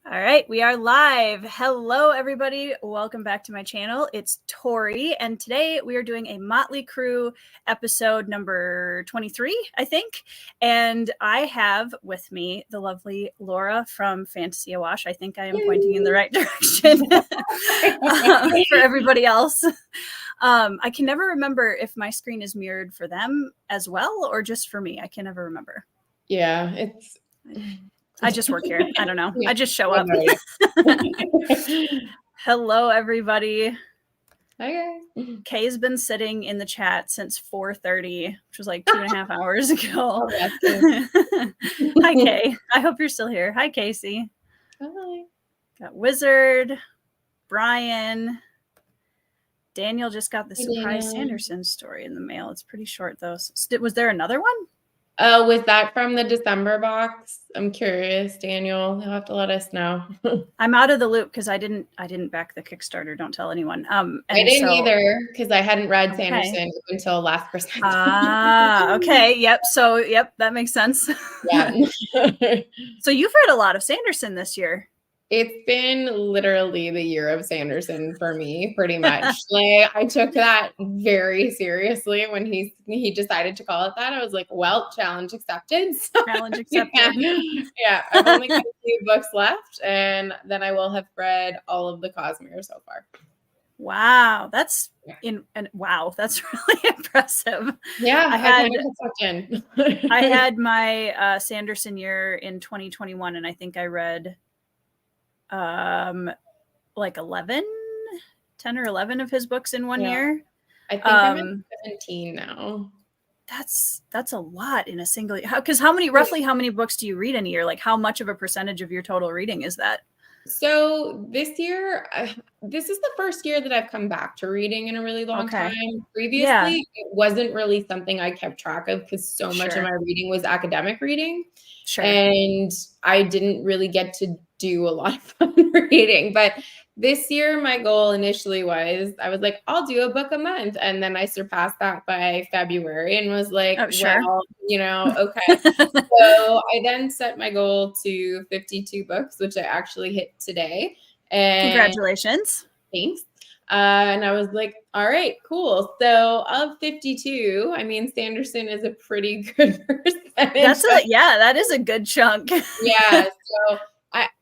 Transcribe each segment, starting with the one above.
All right, we are live. Hello, everybody. Welcome back to my channel. It's Tori, and today we are doing a Motley Crew episode number 23, I think. And I have with me the lovely Laura from Fantasy Awash. I think I am pointing in the right direction for everybody else. I can never remember if my screen is mirrored for them as well or just for me. I can never remember. Yeah, I just work here. I don't know. Yeah. I just show up. Hello, everybody. Okay. Kay's been sitting in the chat since 4:30, which was like 2.5 hours ago. Oh, Hi, Kay. I hope you're still here. Hi, Casey. Hi. Got Wizard, Brian. Daniel just got the surprise Sanderson story in the mail. It's pretty short, though. Was there another one? Was that from the December box? I'm curious, Daniel. You'll have to let us know. I'm out of the loop because I didn't back the Kickstarter. Don't tell anyone. I didn't either because I hadn't read Sanderson until last Christmas. Okay. Yep. So, that makes sense. Yeah. So you've read a lot of Sanderson this year. It's been literally the year of Sanderson for me, pretty much. Like, I took that very seriously when he decided to call it that. I was like, well, challenge accepted. Challenge accepted. Yeah, I've only got a few books left, and then I will have read all of the Cosmere so far. Wow, that's really impressive. Yeah, I had my Sanderson year in 2021, and I think I read like 10 or 11 of his books in one year. I think I'm at 17 now. That's a lot in a single year. Because roughly how many books do you read in a year? Like, how much of a percentage of your total reading is that? So this year, this is the first year that I've come back to reading in a really long time. Previously, it wasn't really something I kept track of because so much of my reading was academic reading. And I didn't really get to do a lot of fun reading. But this year, my goal initially was, I was like, I'll do a book a month. And then I surpassed that by February and was like, well, okay. So I then set my goal to 52 books, which I actually hit today. And congratulations. Thanks. And I was like, all right, cool. So of 52, I mean, Sanderson is a pretty good percentage. That is a good chunk. Yeah. So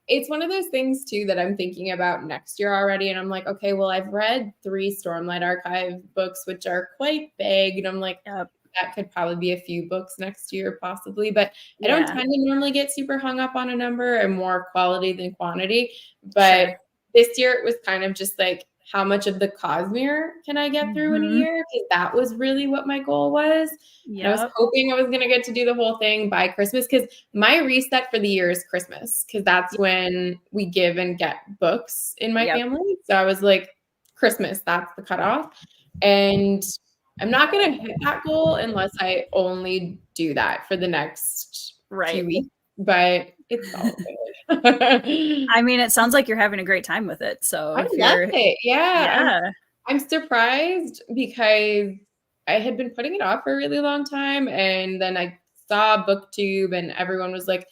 it's one of those things too that I'm thinking about next year already. And I'm like, okay, well, I've read 3 Stormlight Archive books, which are quite big. And I'm like, that could probably be a few books next year, possibly. But I don't tend to normally get super hung up on a number and more quality than quantity. But this year it was kind of just like, how much of the Cosmere can I get through in a year? Because that was really what my goal was. I was hoping I was going to get to do the whole thing by Christmas because my reset for the year is Christmas because that's when we give and get books in my family. So I was like, Christmas, that's the cutoff. And I'm not going to hit that goal unless I only do that for the next 2 weeks. But it's all good. I mean, it sounds like you're having a great time with it. So I love it. Yeah. I'm surprised because I had been putting it off for a really long time. And then I saw Booktube and everyone was like,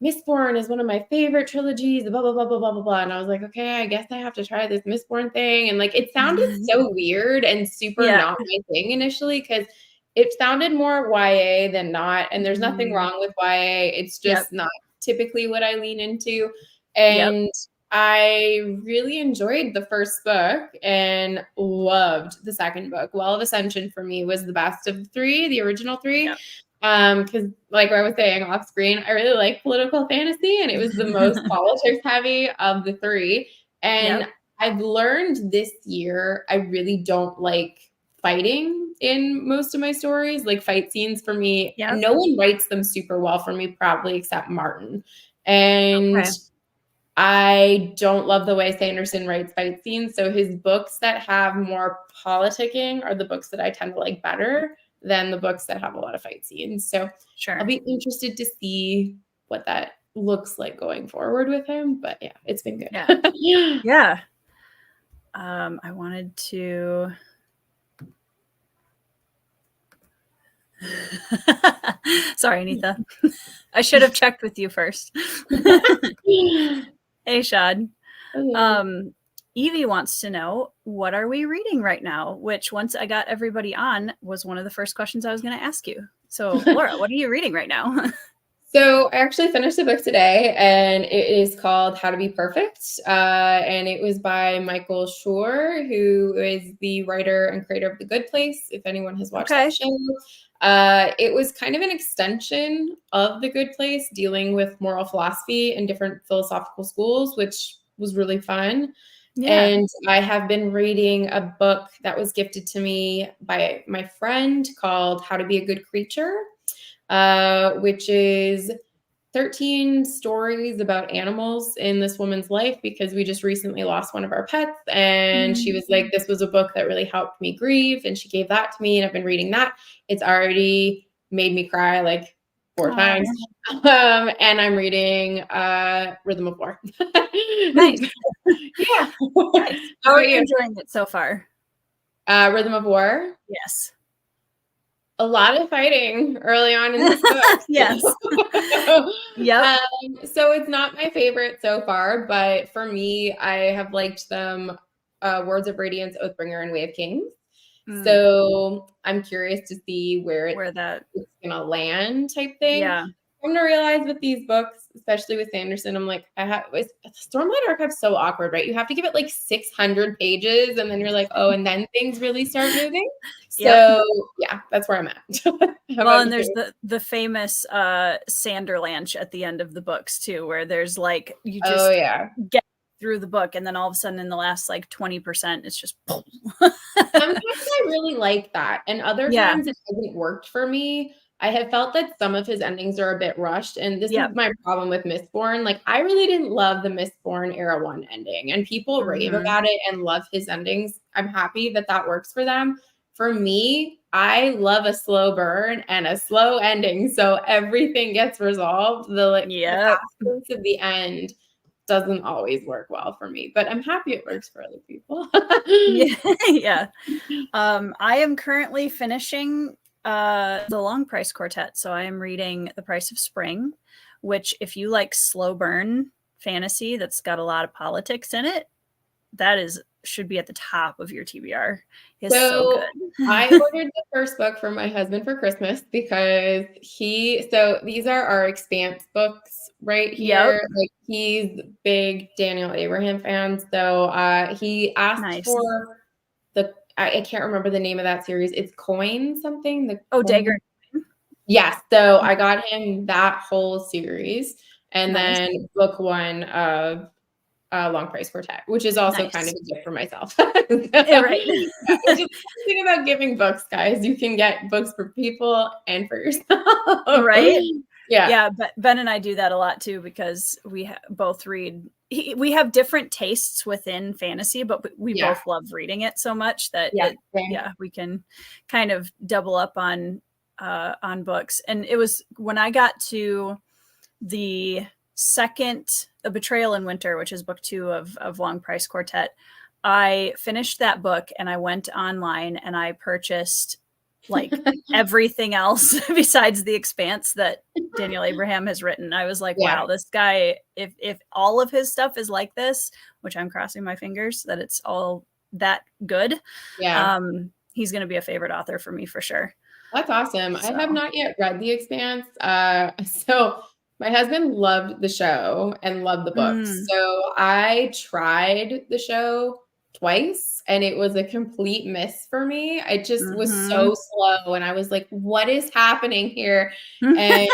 Mistborn is one of my favorite trilogies, blah, blah, blah, blah, blah, blah, blah. And I was like, okay, I guess I have to try this Mistborn thing. And like, it sounded so weird and super not my thing initially because it sounded more YA than not. And there's nothing wrong with YA. It's just not typically what I lean into. And I really enjoyed the first book and loved the second book. Well of Ascension for me was the best of the 3, the original 3. Because like I was saying off screen, I really like political fantasy and it was the most politics heavy of the 3. And I've learned this year, I really don't like fighting in most of my stories. Like fight scenes for me, no one writes them super well for me, probably except Martin. And I don't love the way Sanderson writes fight scenes. So his books that have more politicking are the books that I tend to like better than the books that have a lot of fight scenes. So I'll be interested to see what that looks like going forward with him. But yeah, it's been good. I wanted to... Sorry, Anita. I should have checked with you first. Hey, Shad. Hello. Evie wants to know, what are we reading right now? Which, once I got everybody on, was one of the first questions I was going to ask you. So, Laura, what are you reading right now? So I actually finished the book today, and it is called How to Be Perfect. And it was by Michael Schur, who is the writer and creator of The Good Place, if anyone has watched that show. It was kind of an extension of The Good Place, dealing with moral philosophy and different philosophical schools, which was really fun. Yeah. And I have been reading a book that was gifted to me by my friend called How to Be a Good Creature, which is 13 stories about animals in this woman's life, because we just recently lost one of our pets. And she was like, this was a book that really helped me grieve. And she gave that to me. And I've been reading that. It's already made me cry like 4 times. And I'm reading Rhythm of War. Nice. Yeah. Nice. How are you enjoying it so far? Rhythm of War? Yes. A lot of fighting early on in this book. Yes. Yep. So it's not my favorite so far, but for me, I have liked them, Words of Radiance, Oathbringer, and Way of Kings. So I'm curious to see where it's gonna land, type thing. Yeah. I'm gonna realize with these books, especially with Sanderson, I'm like, Stormlight Archive's so awkward, right? You have to give it like 600 pages, and then you're like, oh, and then things really start moving. So yeah, that's where I'm at. Well, and there's the famous Sanderlanche at the end of the books too, where there's like, you just get through the book, and then all of a sudden in the last like 20%, it's just sometimes I really like that, and other times it hasn't worked for me. I have felt that some of his endings are a bit rushed, and this is my problem with Mistborn. Like, I really didn't love the Mistborn Era 1 ending, and people rave about it and love his endings. I'm happy that that works for them. For me, I love a slow burn and a slow ending, so everything gets resolved. The fast pace of the end doesn't always work well for me, but I'm happy it works for other people. Yeah. I am currently finishing the Long Price Quartet. So I am reading The Price of Spring, which, if you like slow burn fantasy that's got a lot of politics in it, that should be at the top of your TBR. It's so good. I ordered the first book for my husband for Christmas because these are our Expanse books right here. Like, he's big Daniel Abraham fan. So he asked for I can't remember the name of that series. It's Coin something. Dagger. Yes. So I got him that whole series, and then book 1 of Long Price Quartet, which is also kind of a gift for myself. Right. Which is the thing about giving books, guys. You can get books for people and for yourself. Right. Yeah. But Ben and I do that a lot too, because we both read. We have different tastes within fantasy, but we both love reading it so much that we can kind of double up on books. And it was when I got to the second, A Betrayal in Winter, which is book 2 of Long Price Quartet, I finished that book and I went online and I purchased like everything else besides The Expanse that Daniel Abraham has written. I was like, wow, this guy, if all of his stuff is like this, which I'm crossing my fingers that it's all that good, he's going to be a favorite author for me for sure. That's awesome. I have not yet read The Expanse. So my husband loved the show and loved the books. So I tried the show twice, and it was a complete miss for me. I just was so slow, and I was like, what is happening here? And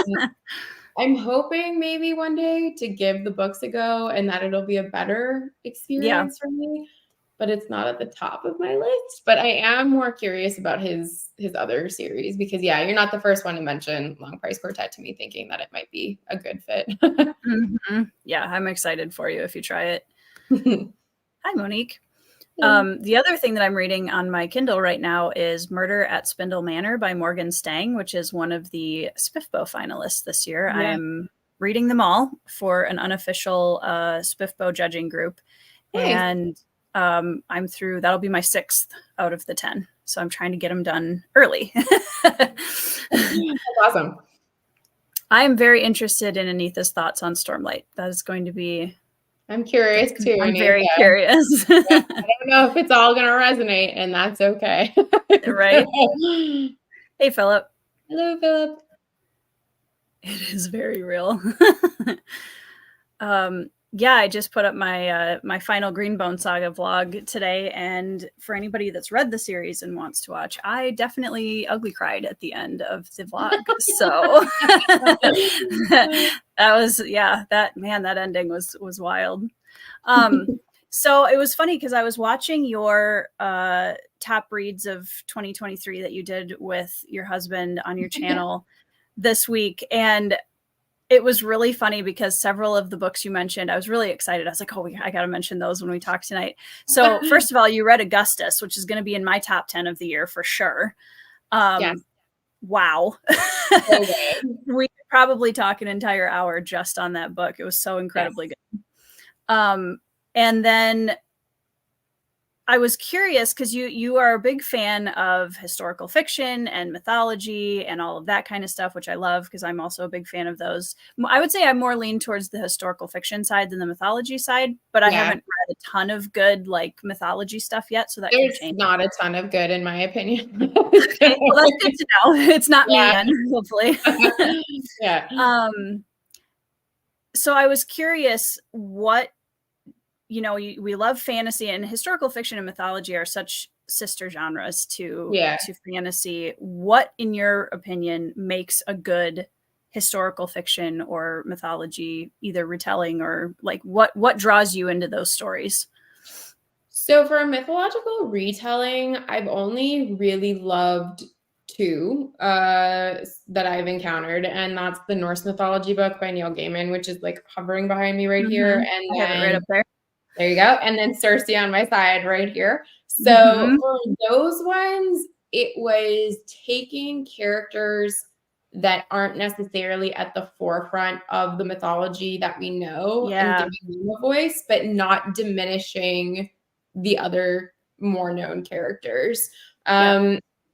I'm hoping maybe one day to give the books a go, and that it'll be a better experience for me. But it's not at the top of my list. But I am more curious about his other series, because you're not the first one to mention Long Price Quartet to me, thinking that it might be a good fit. Yeah, I'm excited for you if you try it. Hi, Monique. The other thing that I'm reading on my Kindle right now is Murder at Spindle Manor by Morgan Stang, which is one of the SPIFBO finalists this year. I'm reading them all for an unofficial SPIFBO judging group. And I'm through, that'll be my 6th out of the 10. So I'm trying to get them done early. That's awesome. I am very interested in Anita's thoughts on Stormlight. That is going to be I'm curious too. I'm very curious. Yeah, I don't know if it's all going to resonate, and that's okay. Right? Hey, Philip. Hello, Philip. It is very real. Yeah, I just put up my my final Greenbone Saga vlog today, and for anybody that's read the series and wants to watch, I definitely ugly cried at the end of the vlog. So that was that ending was wild. So it was funny because I was watching your top reads of 2023 that you did with your husband on your channel this week, and it was really funny because several of the books you mentioned, I was really excited. I was like, oh, I got to mention those when we talk tonight. So first of all, you read Augustus, which is going to be in my top 10 of the year for sure. Yes. Wow. We could probably talk an entire hour just on that book. It was so incredibly good. And then I was curious because you are a big fan of historical fiction and mythology and all of that kind of stuff, which I love because I'm also a big fan of those. I would say I'm more lean towards the historical fiction side than the mythology side, but I haven't read a ton of good like mythology stuff yet. So that there's not a ton of good in my opinion. Okay, well, that's good to know. It's not me then, hopefully. So I was curious what, you know, we love fantasy, and historical fiction and mythology are such sister genres to fantasy. What, in your opinion, makes a good historical fiction or mythology, either retelling or like what draws you into those stories? So for a mythological retelling, I've only really loved two that I've encountered, and that's the Norse mythology book by Neil Gaiman, which is like hovering behind me right here, and I have it right up there. There you go. And then Circe on my side right here. So for those ones, it was taking characters that aren't necessarily at the forefront of the mythology that we know and giving them a voice, but not diminishing the other more known characters.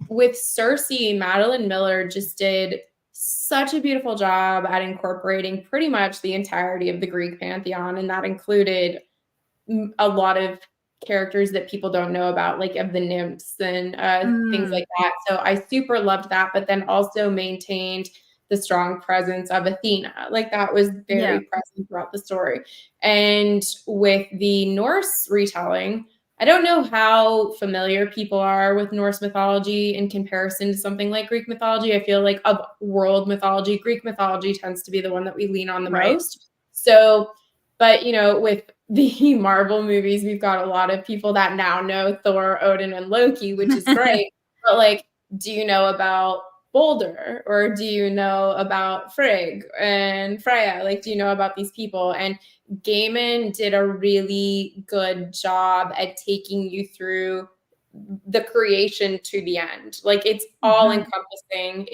With Circe, Madeline Miller just did such a beautiful job at incorporating pretty much the entirety of the Greek pantheon, and that included a lot of characters that people don't know about, like of the nymphs and things like that. So I super loved that, but then also maintained the strong presence of Athena. Like that was very present throughout the story. And with the Norse retelling, I don't know how familiar people are with Norse mythology in comparison to something like Greek mythology. I feel like of world mythology, Greek mythology tends to be the one that we lean on the most. So, but you know, with the Marvel movies, we've got a lot of people that now know Thor, Odin, and Loki, which is great. But like, do you know about Balder, or do you know about Frigg and Freya? Like, do you know about these people? And Gaiman did a really good job at taking you through the creation to the end. Like, it's all encompassing.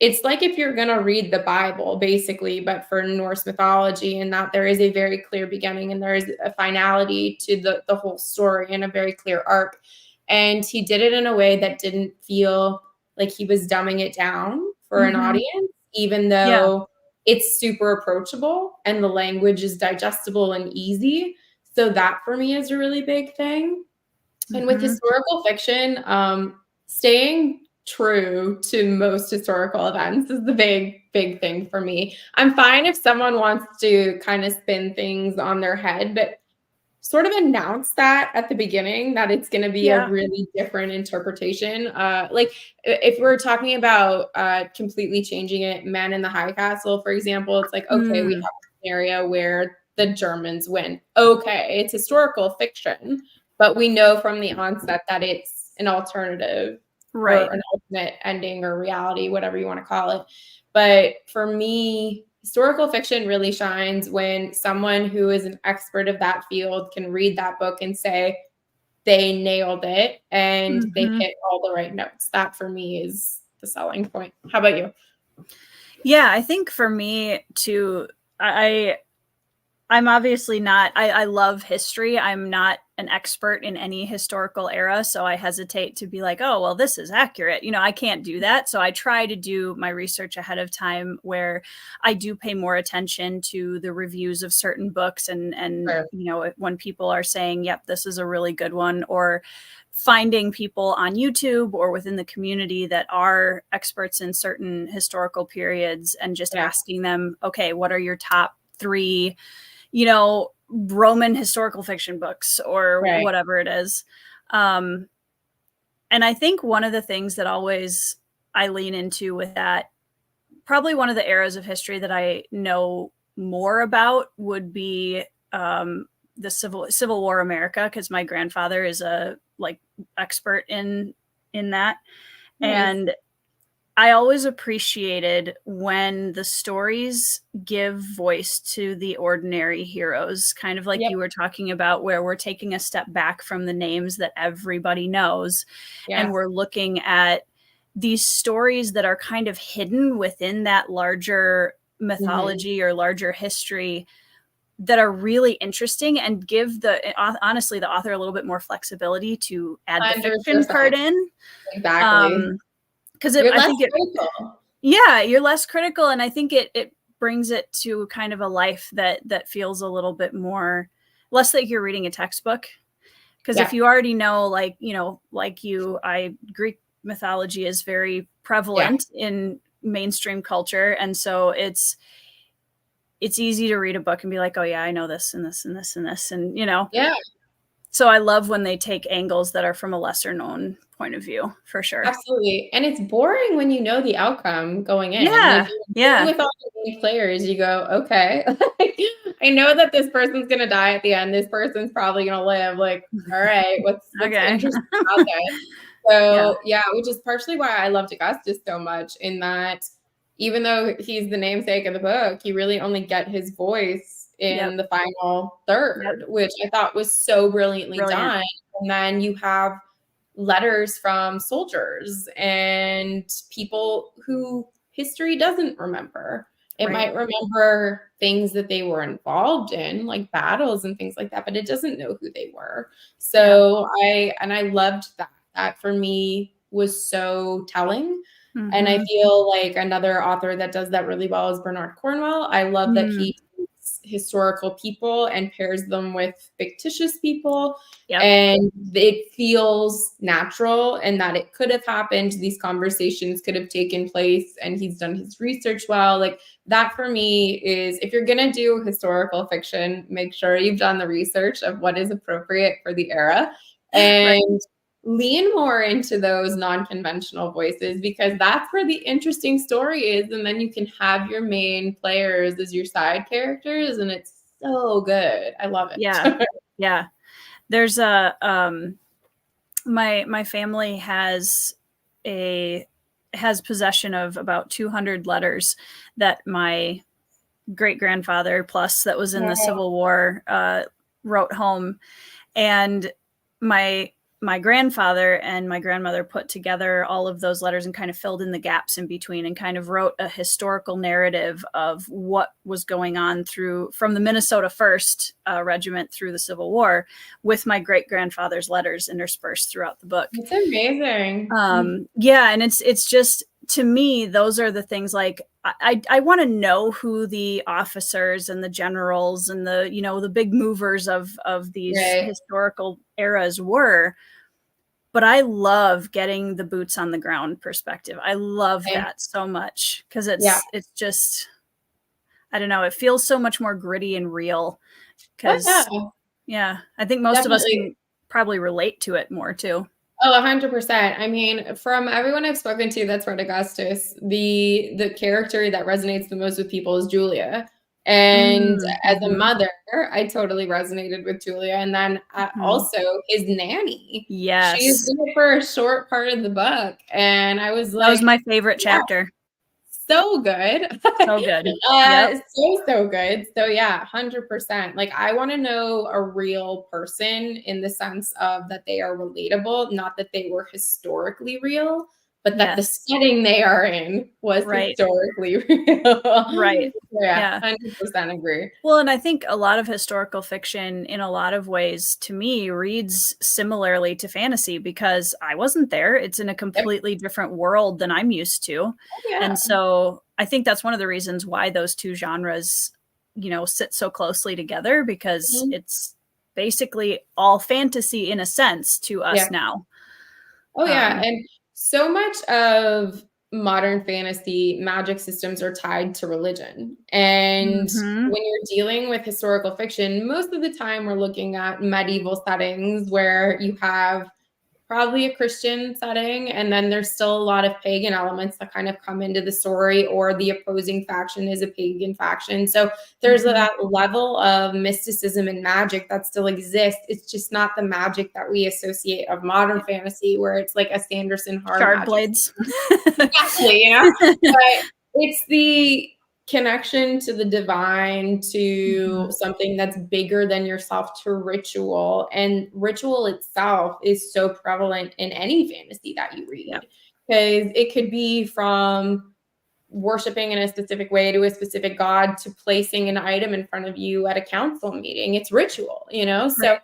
It's like if you're going to read the Bible, basically, but for Norse mythology, and that there is a very clear beginning and there is a finality to the whole story and a very clear arc. And he did it in a way that didn't feel like he was dumbing it down for an audience, even though it's super approachable and the language is digestible and easy. So that for me is a really big thing. And with historical fiction, staying true to most historical events is the big thing for me. I'm fine if someone wants to kind of spin things on their head, but sort of announce that at the beginning that it's going to be a really different interpretation. Like if we're talking about completely changing it, Men in the High Castle, for example, it's like, okay, we have a scenario where the Germans win. Okay, it's historical fiction, but we know from the onset that it's an alternative, or an alternate ending or reality, whatever you want to call it. But for me, historical fiction really shines when someone who is an expert of that field can read that book and say they nailed it and they hit all the right notes. That for me is the selling point. How about you? Yeah, I think for me too, I'm obviously not, I love history. I'm not an expert in any historical era, so I hesitate to be like, oh, well, this is accurate. I can't do that. So I try to do my research ahead of time, where I do pay more attention to the reviews of certain books, and Sure. when people are saying, yep, this is a really good one, or finding people on YouTube or within the community that are experts in certain historical periods, and just asking them, okay, what are your top 3, Roman historical fiction books, or whatever it is. And I think one of the things that always I lean into with that, probably one of the eras of history that I know more about, would be the Civil War America, because my grandfather is a expert in that. Nice. And I always appreciated when the stories give voice to the ordinary heroes, kind of like you were talking about, where we're taking a step back from the names that everybody knows, and we're looking at these stories that are kind of hidden within that larger mythology or larger history, that are really interesting, and give honestly the author a little bit more flexibility to add the fiction part in. Exactly. Because I think you're less critical, and I think it brings it to kind of a life that feels a little bit more, less like you're reading a textbook. Because if you already know, Greek mythology is very prevalent in mainstream culture, and so it's easy to read a book and be like, oh yeah, I know this and this and this and this, and So I love when they take angles that are from a lesser known point of view, for sure. Absolutely. And it's boring when you know the outcome going in. With all the main players, you go, okay, I know that this person's going to die at the end. This person's probably going to live. Like, all right, what's interesting about that? So which is partially why I loved Augustus so much, in that even though he's the namesake of the book, you really only get his voice in the final third, which I thought was so brilliantly done. And then you have letters from soldiers and people who history doesn't remember. It might remember things that they were involved in, like battles and things like that, but it doesn't know who they were. So I loved that. That for me was so telling. And I feel like another author that does that really well is Bernard Cornwell. I love that he takes historical people and pairs them with fictitious people. And it feels natural, and that it could have happened. These conversations could have taken place, and he's done his research well. Like, that for me is, if you're going to do historical fiction, make sure you've done the research of what is appropriate for the era, and lean more into those non-conventional voices, because that's where the interesting story is. And then you can have your main players as your side characters, and it's so good. I love it. Yeah. There's my family has possession of about 200 letters that my great grandfather, plus that was in the Civil War, wrote home. And my grandfather and my grandmother put together all of those letters and kind of filled in the gaps in between, and kind of wrote a historical narrative of what was going on from the Minnesota 1st Regiment through the Civil War, with my great grandfather's letters interspersed throughout the book. It's amazing. And it's just, to me, those are the things, like, I want to know who the officers and the generals and the big movers of these historical eras were. But I love getting the boots on the ground perspective. I love that so much, because it's just, I don't know, it feels so much more gritty and real. Because I think most of us can probably relate to it more too. Oh, 100%. I mean, from everyone I've spoken to that's read Augustus, the character that resonates the most with people is Julia. And as a mother, I totally resonated with Julia. And then also his nanny. Yes. She's in it for a short part of the book. And I was like, that was my favorite chapter. So good. So good. So good. So 100%. Like, I want to know a real person, in the sense of that they are relatable, not that they were historically real, but that the setting they are in was historically real. Right. Yeah, 100% agree. Well, and I think a lot of historical fiction, in a lot of ways, to me, reads similarly to fantasy because I wasn't there. It's in a completely different world than I'm used to. And so I think that's one of the reasons why those two genres, sit so closely together, because it's basically all fantasy in a sense to us now. Oh, yeah. And so much of modern fantasy magic systems are tied to religion. And when you're dealing with historical fiction, most of the time we're looking at medieval settings where you have probably a Christian setting, and then there's still a lot of pagan elements that kind of come into the story, or the opposing faction is a pagan faction. So there's that level of mysticism and magic that still exists. It's just not the magic that we associate of modern fantasy, where it's like a Sanderson shard blades. Exactly, but it's the connection to the divine, to something that's bigger than yourself, to ritual. And ritual itself is so prevalent in any fantasy that you read, because it could be from worshiping in a specific way to a specific god, to placing an item in front of you at a council meeting. It's ritual, so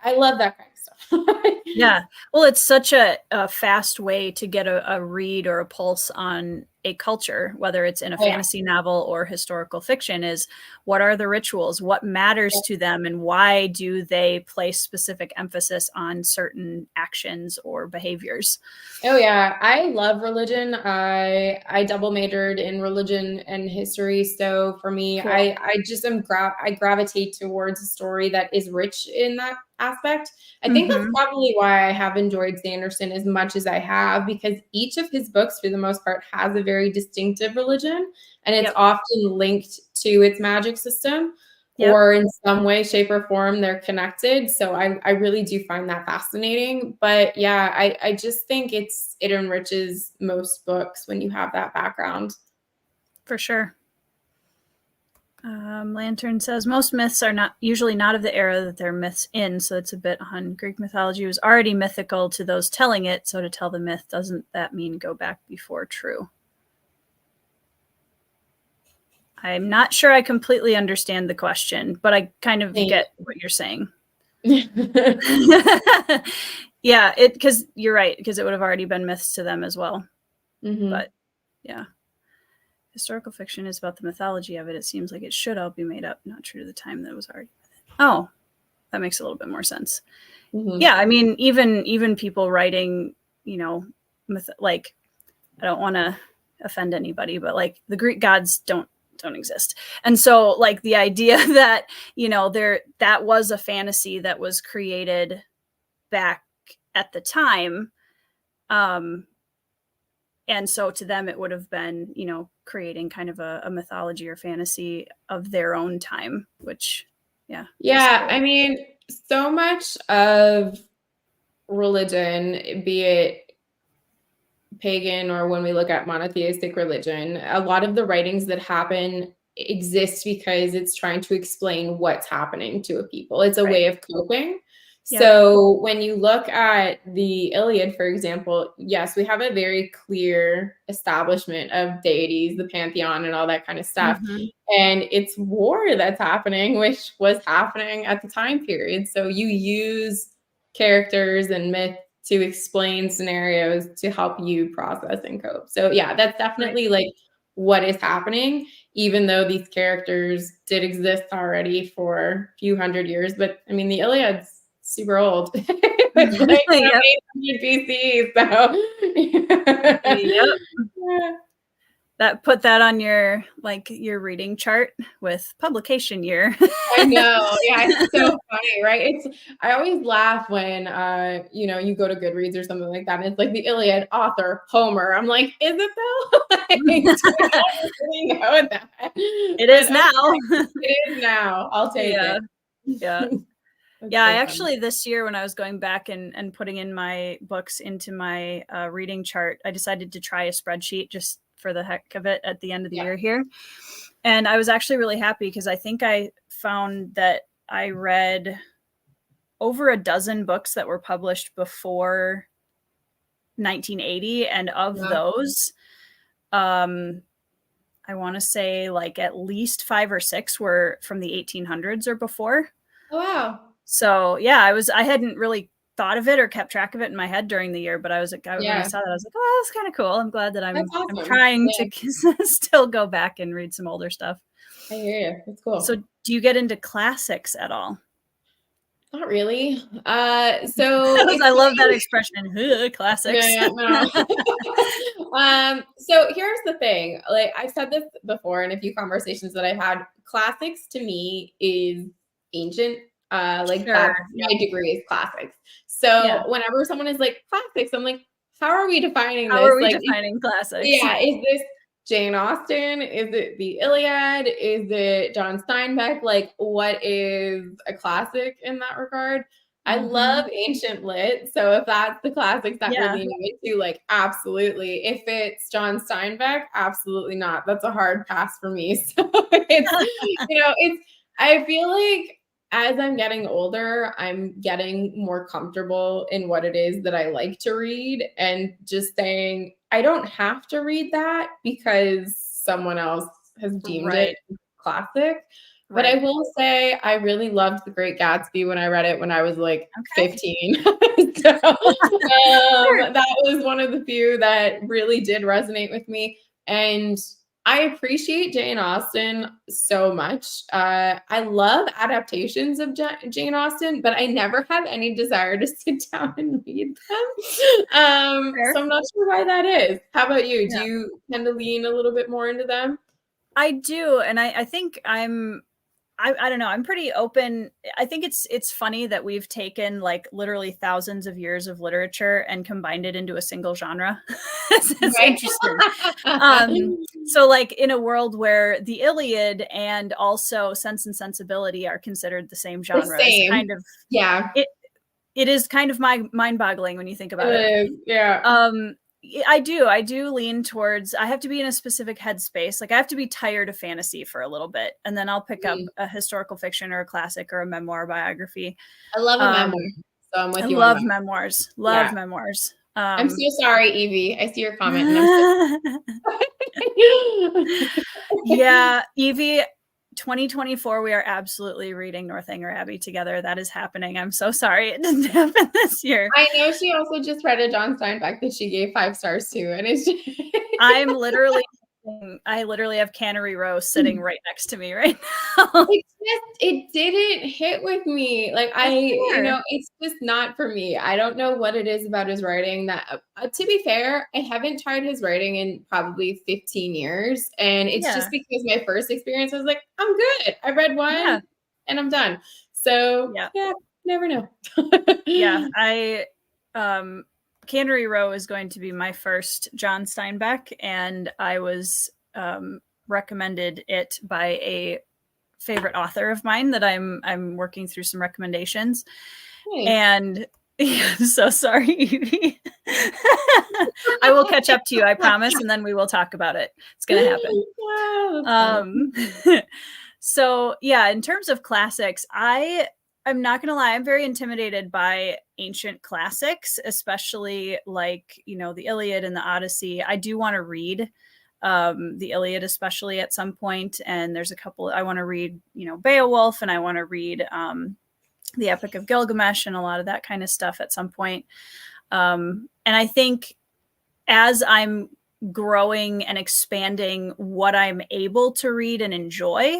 I love that kind of stuff. Well, it's such a fast way to get a read or a pulse on a culture, whether it's in a fantasy novel or historical fiction, is what are the rituals, what matters to them, and why do they place specific emphasis on certain actions or behaviors. Oh yeah, I love religion. I double majored in religion and history, so for me, I just I gravitate towards a story that is rich in that aspect. I think that's probably why I have enjoyed Sanderson as much as I have, because each of his books, for the most part, has a very distinctive religion, and it's often linked to its magic system, or in some way, shape, or form, they're connected. So I really do find that fascinating. But I just think it enriches most books when you have that background. For sure. Lantern says most myths are usually not of the era that they're myths in, so it's a bit on. Greek mythology was already mythical to those telling it, so to tell the myth, doesn't that mean go back before true? I'm not sure I completely understand the question, but I kind of get what you're saying. Because you're right, because it would have already been myths to them as well. But historical fiction is about the mythology of it. It seems like it should all be made up, not true to the time that it was already. Oh, that makes a little bit more sense. I mean, even people writing, like, I don't want to offend anybody, but like the Greek gods don't exist. And so like the idea that, that was a fantasy that was created back at the time. And so to them, it would have been, creating kind of a mythology or fantasy of their own time, which, cool. I mean, so much of religion, be it pagan or when we look at monotheistic religion, a lot of the writings that happen exist because it's trying to explain what's happening to a people. It's a way of coping. So when you look at the Iliad, for example, yes, we have a very clear establishment of deities, the pantheon and all that kind of stuff. And it's war that's happening, which was happening at the time period. So you use characters and myth to explain scenarios to help you process and cope. So that's definitely like what is happening, even though these characters did exist already for a few hundred years. But I mean, the Iliad's super old. It's like 800 BC. So that put that on your reading chart with publication year. I know. It's so funny, right? I always laugh when you go to Goodreads or something like that, and it's like the Iliad, author Homer. I'm like, is it though? I don't really know that. It is now. It is now. I'll take it. I actually this year, when I was going back and putting in my books into my reading chart, I decided to try a spreadsheet just for the heck of it at the end of the year here. And I was actually really happy because I think I found that I read over a dozen books that were published before 1980, and of those, I want to say like at least 5 or 6 were from the 1800s or before. Oh, wow. So yeah, I hadn't really thought of it or kept track of it in my head during the year, but I was like, when I saw that, I was like, oh, that's kind of cool. I'm glad that I'm trying to still go back and read some older stuff. I hear you. That's cool. So do you get into classics at all? Not really. So I love that expression, classics. No. So here's the thing. Like I've said this before in a few conversations that I've had. Classics to me is ancient. That's my degree is classics. So whenever someone is like classics, I'm like, how are we defining this? How are we defining classics? Yeah, is this Jane Austen? Is it the Iliad? Is it John Steinbeck? Like, what is a classic in that regard? I love ancient lit. So if that's the classics that we're leaning into, like, absolutely. If it's John Steinbeck, absolutely not. That's a hard pass for me. So I feel like as I'm getting older, I'm getting more comfortable in what it is that I like to read and just saying, I don't have to read that because someone else has deemed it classic. But I will say I really loved The Great Gatsby when I read it when I was like 15. So, that was one of the few that really did resonate with me. And I appreciate Jane Austen so much. I love adaptations of Jane Austen, but I never have any desire to sit down and read them. So I'm not sure why that is. How about you? Do you tend to lean a little bit more into them? I do. And I think I don't know. I'm pretty open. I think it's funny that we've taken like literally thousands of years of literature and combined it into a single genre. It's interesting. So like in a world where the Iliad and also Sense and Sensibility are considered the same genre, it's kind of it is kind of mind-boggling when you think about it. I do lean towards, I have to be in a specific headspace. Like I have to be tired of fantasy for a little bit, and then I'll pick up a historical fiction or a classic or a memoir biography. I love a memoir. So I'm with you. I love memoirs. Love memoirs. I'm so sorry, Evie. I see your comment. Yeah, Evie, 2024, we are absolutely reading Northanger Abbey together. That is happening. I'm so sorry it didn't happen this year. I know she also just read a John Steinbeck that she gave 5 stars to, and it's just I literally have Cannery Row sitting right next to me right now. It didn't hit with me. Like it's just not for me. I don't know what it is about his writing that, to be fair, I haven't tried his writing in probably 15 years. And it's just because my first experience was like, I'm good. I read one and I'm done. So never know. Cannery Row is going to be my first John Steinbeck, and I was recommended it by a favorite author of mine that I'm working through some recommendations. Nice. And I'm so sorry, Evie. I will catch up to you, I promise, and then we will talk about it. It's gonna happen. So yeah, in terms of classics, I'm not going to lie, I'm very intimidated by ancient classics, especially like, the Iliad and the Odyssey. I do want to read the Iliad, especially at some point. And there's a couple, I want to read, Beowulf, and I want to read the Epic of Gilgamesh and a lot of that kind of stuff at some point. And I think as I'm growing and expanding what I'm able to read and enjoy,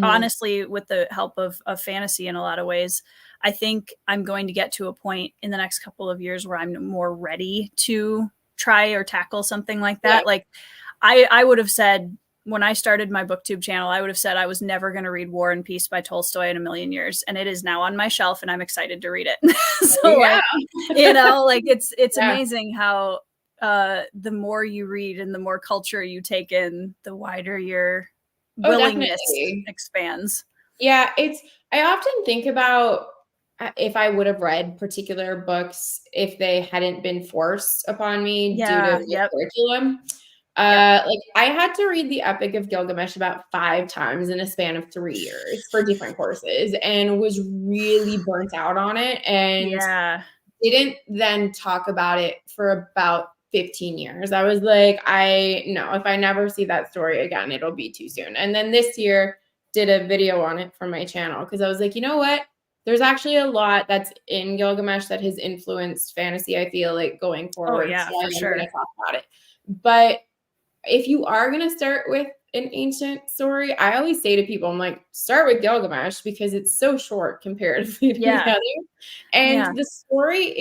honestly, with the help of fantasy in a lot of ways, I think I'm going to get to a point in the next couple of years where I'm more ready to try or tackle something like that. Yeah. Like I would have said when I started my Booktube channel, I would have said I was never going to read War and Peace by Tolstoy in a million years. And it is now on my shelf and I'm excited to read it. So it's amazing how the more you read and the more culture you take in, the wider your willingness expands. Yeah, I often think about if I would have read particular books if they hadn't been forced upon me due to curriculum. Like I had to read the Epic of Gilgamesh about 5 times in a span of 3 years for different courses, and was really burnt out on it. And didn't then talk about it for about 15 years. I was like, no, if I never see that story again, it'll be too soon. And then this year did a video on it for my channel because I was like, you know what? There's actually a lot that's in Gilgamesh that has influenced fantasy, I feel like, going forward. Oh, yeah, so for sure. I'm going to talk about it. But if you are going to start with an ancient story, I always say to people, I'm like, start with Gilgamesh because it's so short comparatively to the others. And the story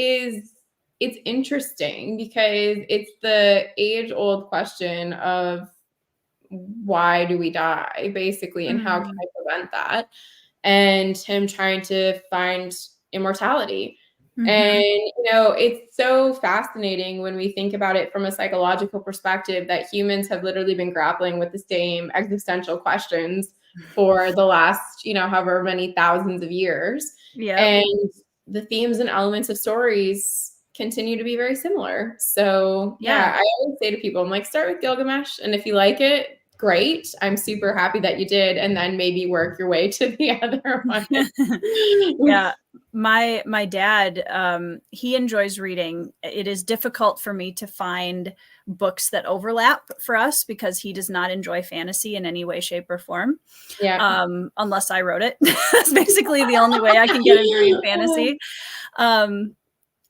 it's interesting because it's the age-old question of why do we die, basically, and how can I prevent that? And him trying to find immortality. And, it's so fascinating when we think about it from a psychological perspective that humans have literally been grappling with the same existential questions for the last, however many thousands of years. And the themes and elements of stories continue to be very similar. So I always say to people, I'm like, start with Gilgamesh. And if you like it, great. I'm super happy that you did. And then maybe work your way to the other one. My dad, he enjoys reading. It is difficult for me to find books that overlap for us because he does not enjoy fantasy in any way, shape, or form. Unless I wrote it. That's basically the only way I can get him to read fantasy.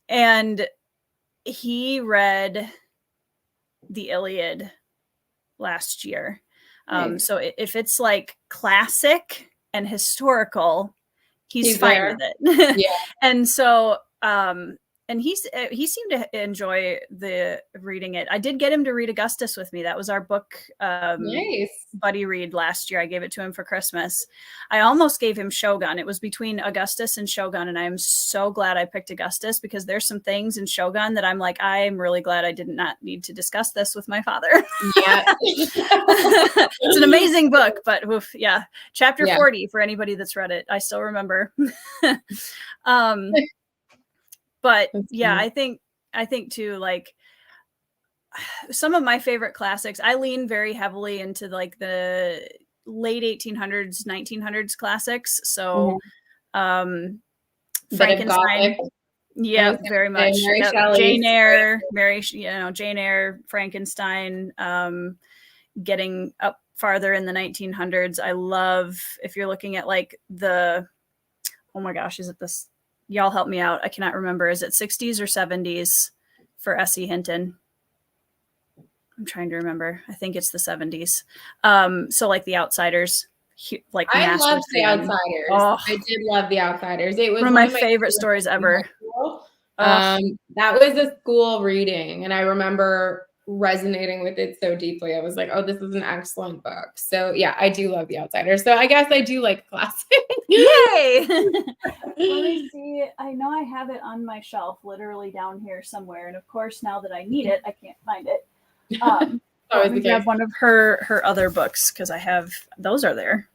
And he read the Iliad last year. So if it's like classic and historical, he's fine with it. And so, and he seemed to enjoy the reading it. I did get him to read Augustus with me. That was our book buddy read last year. I gave it to him for Christmas. I almost gave him Shogun. It was between Augustus and Shogun, and I'm so glad I picked Augustus because there's some things in Shogun that I'm like, I'm really glad I did not need to discuss this with my father. It's an amazing book, but chapter 40 for anybody that's read it. I still remember. But I think too, like some of my favorite classics, I lean very heavily into like the late 1800s, 1900s classics. So, Frankenstein. Very much. Jane Eyre, Jane Eyre, Frankenstein, getting up farther in the 1900s. I love, if you're looking at like oh my gosh, is it this? Y'all help me out. I cannot remember. Is it 60s or 70s for S.E. Hinton? I'm trying to remember. I think it's the 70s. So like The Outsiders, like I loved The Outsiders. I did love The Outsiders. It was one of my favorite stories ever. That was a school reading, and I remember resonating with it so deeply. I was like, oh, this is an excellent book. So I do love The Outsiders. So I guess I do like classic. Yay! Let me see. I know I have it on my shelf literally down here somewhere, and of course now that I need it, I can't find it. Let me grab one of her other books because I have those are there.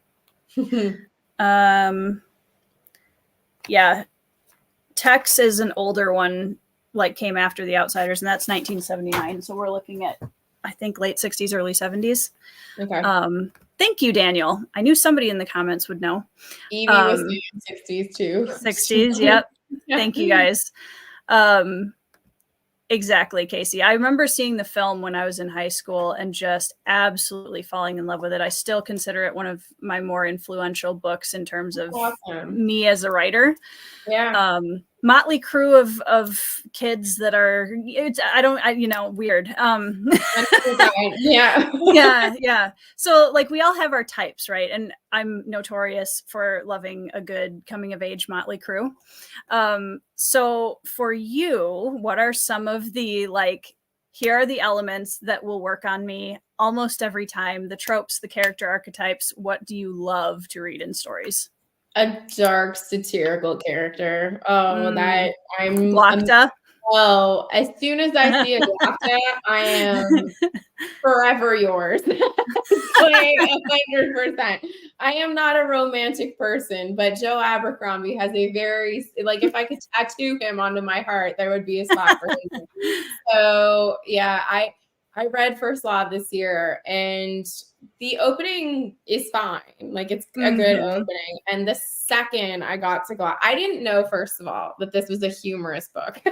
Tex is an older one, like came after The Outsiders, and that's 1979. So we're looking at, I think, late 60s, early 70s. Okay. Thank you, Daniel. I knew somebody in the comments would know. Evie was in 60s too. 60s, yep. Thank you guys. Exactly, Casey. I remember seeing the film when I was in high school and just absolutely falling in love with it. I still consider it one of my more influential books in terms of me as a writer. Motley crew of kids that are, weird. So like we all have our types, right? And I'm notorious for loving a good coming of age Motley crew. So for you, what are some of the, like, here are the elements that will work on me almost every time, the tropes, the character archetypes. What do you love to read in stories? A dark satirical character. That I'm Glocta. Well, as soon as I see a Glocta, I am forever yours. Like 100%. I am not a romantic person, but Joe Abercrombie has a very, like, if I could tattoo him onto my heart, there would be a spot for him. So I read First Law this year, and the opening is fine. Like, it's a good opening. And the second I got to go, I didn't know, first of all, that this was a humorous book. So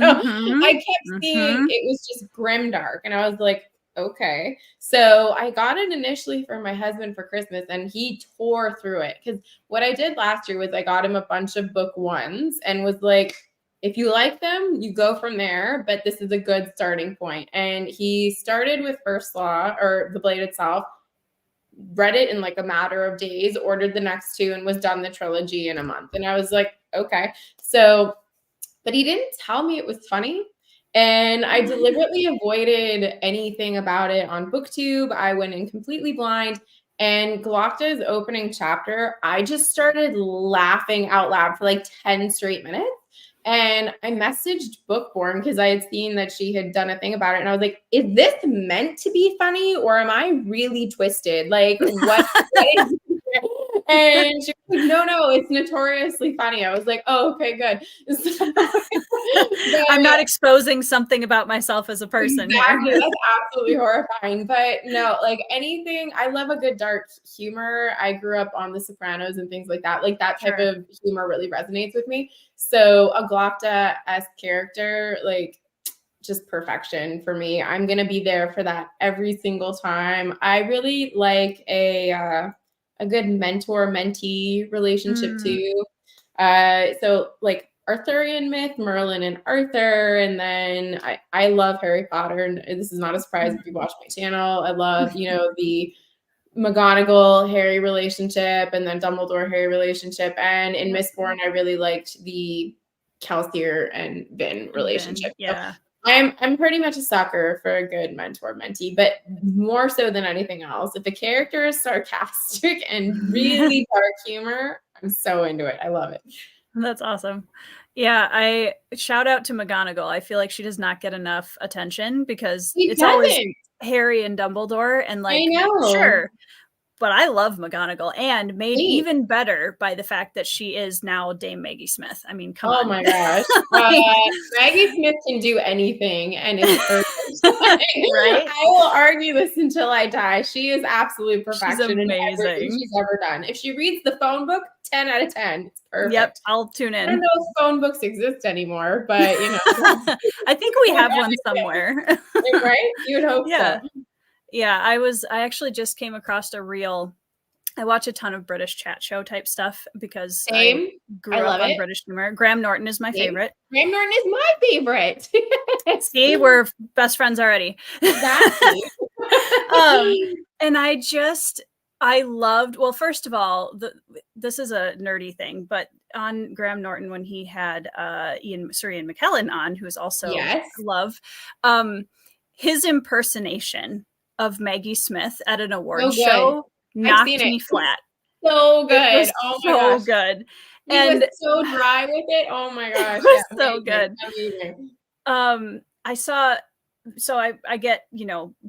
I kept seeing it was just grimdark. And I was like, okay. So I got it initially for my husband for Christmas, and he tore through it. Because what I did last year was I got him a bunch of book ones and was like, if you like them, you go from there, but this is a good starting point. And he started with First Law, or The Blade itself, read it in like a matter of days, ordered the next two, and was done the trilogy in a month. And I was like, okay. So, but he didn't tell me it was funny. And I deliberately avoided anything about it on Booktube. I went in completely blind. And Glocta's opening chapter, I just started laughing out loud for like 10 straight minutes. And I messaged Bookborn because I had seen that she had done a thing about it. And I was like, is this meant to be funny, or am I really twisted? Like, what is And she was like, no, it's notoriously funny. I was like, oh, okay, good. I'm not exposing something about myself as a person. Exactly. That's absolutely horrifying. But no, like anything, I love a good dark humor. I grew up on The Sopranos and things like that. Like that type of humor really resonates with me. So a Glocta-esque character, like, just perfection for me. I'm going to be there for that every single time. I really like a good mentor-mentee relationship too. So like Arthurian myth, Merlin and Arthur, and then I love Harry Potter, and this is not a surprise if you watch my channel. I love, the McGonagall Harry relationship, and then Dumbledore Harry relationship, and in Mistborn I really liked the Kelsier and Vin relationship. Yeah. So I'm pretty much a sucker for a good mentor-mentee, but more so than anything else, if a character is sarcastic and really dark humor, I'm so into it. I love it. That's awesome. Yeah, I shout out to McGonagall. I feel like she does not get enough attention because it's always Harry and Dumbledore, and like, sure. But I love McGonagall, and made even better by the fact that she is now Dame Maggie Smith. I mean, come on. Oh my gosh. Maggie Smith can do anything and is perfect. Right? I will argue this until I die. She is absolute perfection in everything she's ever done. If she reads the phone book, 10 out of 10. It's perfect. Yep, I'll tune in. I don't know if phone books exist anymore, but I think we have one somewhere. Right? You would hope so. Yeah, I actually just came across a reel. I watch a ton of British chat show type stuff because I grew up on British humor. Graham Norton is my favorite. Graham Norton is my favorite. See, we're best friends already. Exactly. And I loved, well, first of all, this is a nerdy thing, but on Graham Norton, when he had Sir Ian McKellen on, who is also love, his impersonation of Maggie Smith at an award show knocked me flat. So good. Oh my gosh. So good. He was so dry with it. Oh my gosh. It was so good. I get,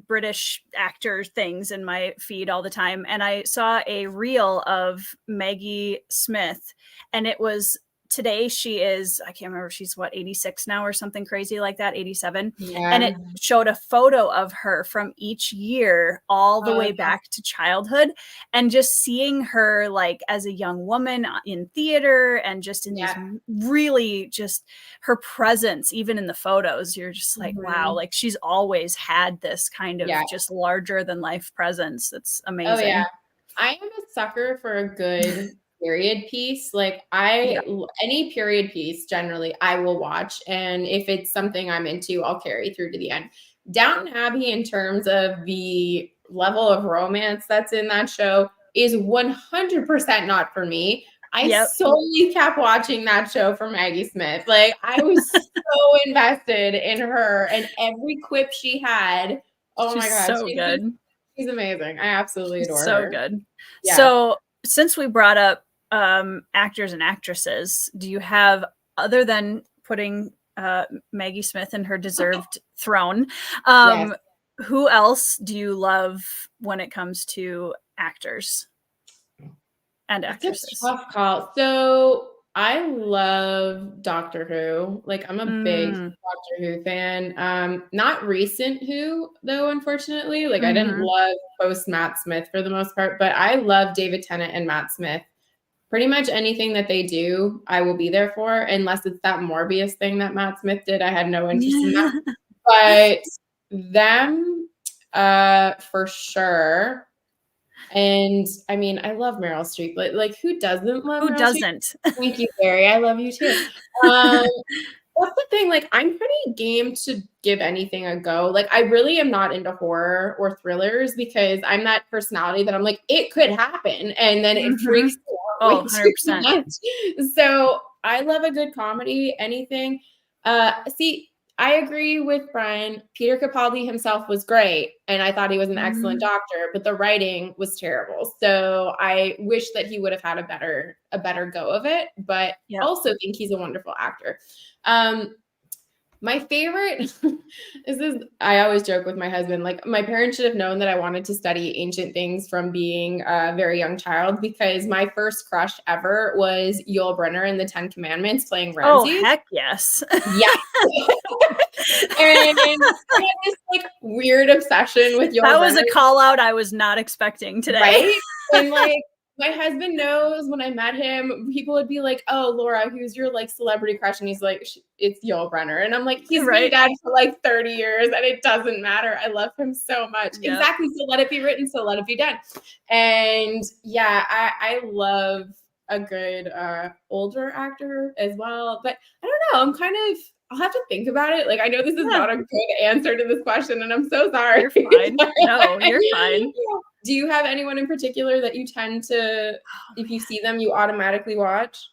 British actor things in my feed all the time. And I saw a reel of Maggie Smith, and it was today. She is, I can't remember, she's 86 now or something crazy like that, 87. And it showed a photo of her from each year all the way back to childhood, and just seeing her like as a young woman in theater, and just in these really, just her presence, even in the photos, you're just like, wow, like she's always had this kind of just larger than life presence. That's amazing. Oh yeah. I am a sucker for a good period piece. Like any period piece generally I will watch, and if it's something I'm into, I'll carry through to the end. Downton Abbey, in terms of the level of romance that's in that show, is 100% not for me. I solely kept watching that show for Maggie Smith. Like, I was so invested in her and every quip she had. Oh my gosh, so good. She's amazing. I absolutely adore her. So good. Yeah. So since we brought up actors and actresses, do you have, other than putting Maggie Smith in her deserved throne, who else do you love when it comes to actors and actresses? That's a tough call. So I love Doctor Who. Like, I'm a big Doctor Who fan. Not recent Who, though, unfortunately. Like, I didn't love post Matt Smith for the most part, but I love David Tennant and Matt Smith. Pretty much anything that they do, I will be there for, unless it's that Morbius thing that Matt Smith did. I had no interest in that. But them, for sure. And I mean, I love Meryl Streep, but like, who doesn't love Meryl doesn't? Streep? Thank you, Barry. I love you too. That's the thing. Like, I'm pretty game to give anything a go. Like, I really am not into horror or thrillers because I'm that personality that I'm like, it could happen, and then it freaks me out. 100%. So I love a good comedy. Anything. See. I agree with Brian. Peter Capaldi himself was great, and I thought he was an excellent doctor, but the writing was terrible. So I wish that he would have had a better go of it, but also think he's a wonderful actor. My favorite I always joke with my husband, like, my parents should have known that I wanted to study ancient things from being a very young child, because my first crush ever was Yul Brynner in the 10 Commandments playing Ramses. Oh, heck yes. Yes. And I had this like weird obsession with Yul Brynner. That was a call out I was not expecting today. Right? And like, my husband knows when I met him, people would be like, "Oh, Laura, who's your like celebrity crush?" And he's like, "It's Yul Brynner." And I'm like, he's been dead for like 30 years and it doesn't matter. I love him so much. Yep. Exactly. So let it be written. So let it be done. And yeah, I love a good older actor as well. But I don't know. I'll have to think about it. Like, I know this is not a good answer to this question, and I'm so sorry. You're fine. No, you're fine. Yeah. Do you have anyone in particular that you tend to, if you see them, you automatically watch?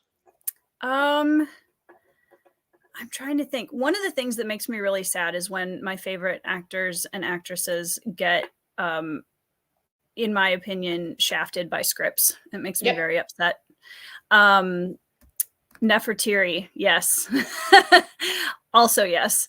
I'm trying to think. One of the things that makes me really sad is when my favorite actors and actresses get, in my opinion, shafted by scripts. It makes me very upset. Nefertiti, yes. Also, yes.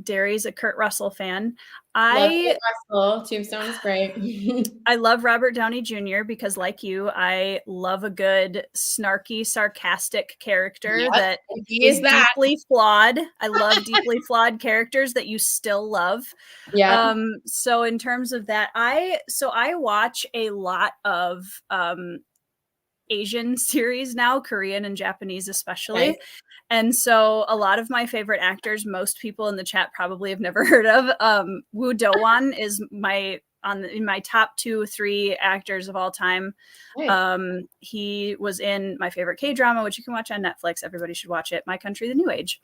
Derry's a Kurt Russell fan. Russell. Tombstone is great. I love Robert Downey Jr. because, like you, I love a good snarky, sarcastic character that is deeply flawed. I love deeply flawed characters that you still love. Yeah. So in terms of that, I watch a lot of Asian series now, Korean and Japanese especially. Okay. And so a lot of my favorite actors, most people in the chat probably have never heard of. Woo Do-won is in my top 2-3 actors of all time. Right. He was in my favorite K-drama, which you can watch on Netflix. Everybody should watch it. My Country, the New Age.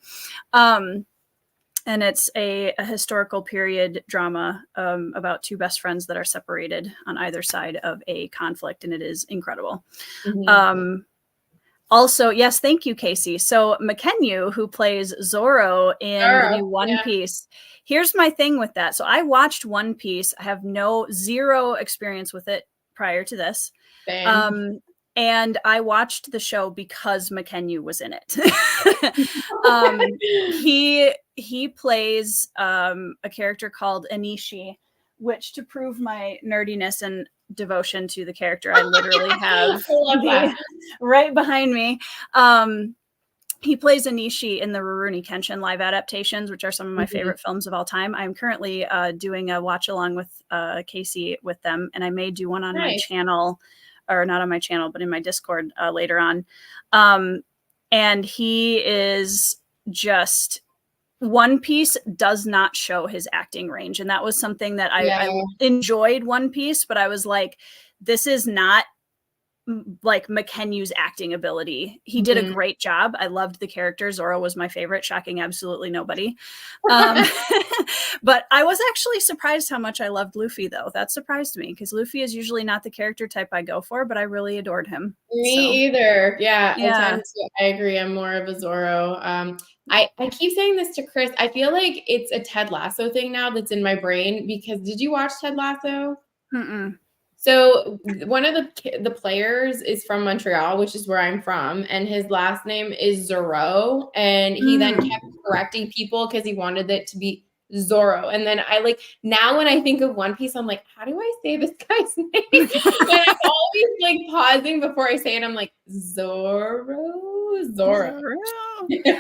And it's a historical period drama about two best friends that are separated on either side of a conflict, and it is incredible. Mm-hmm. Also, yes, thank you, Casey. So Mackenyu, who plays Zoro in the new One Piece, here's my thing with that. So I watched One Piece. I have zero experience with it prior to this. And I watched the show because Mackenyu was in it. He plays a character called Anishi, which, to prove my nerdiness and devotion to the character, I literally have right behind me. He plays Anishi in the Rurouni Kenshin live adaptations, which are some of my favorite films of all time. I'm currently doing a watch along with Casey with them, and I may do one on my channel. Or not on my channel, but in my Discord later on. And he is just, One Piece does not show his acting range. And that was something that I enjoyed One Piece, but I was like, this is not like Mackenyu's acting ability. He did a great job. I loved the character. Zoro was my favorite, shocking absolutely nobody. But I was actually surprised how much I loved Luffy, though. That surprised me because Luffy is usually not the character type I go for, but I really adored him. Me either. Yeah. I agree. I'm more of a Zoro. I keep saying this to Chris. I feel like it's a Ted Lasso thing now that's in my brain, because did you watch Ted Lasso? Mm-mm. So one of the players is from Montreal, which is where I'm from, and his last name is Zoro, and he then kept correcting people because he wanted it to be Zorro. And then I like, now when I think of One Piece, I'm like, how do I say this guy's name? And I'm always like pausing before I say it. I'm like, Zorro.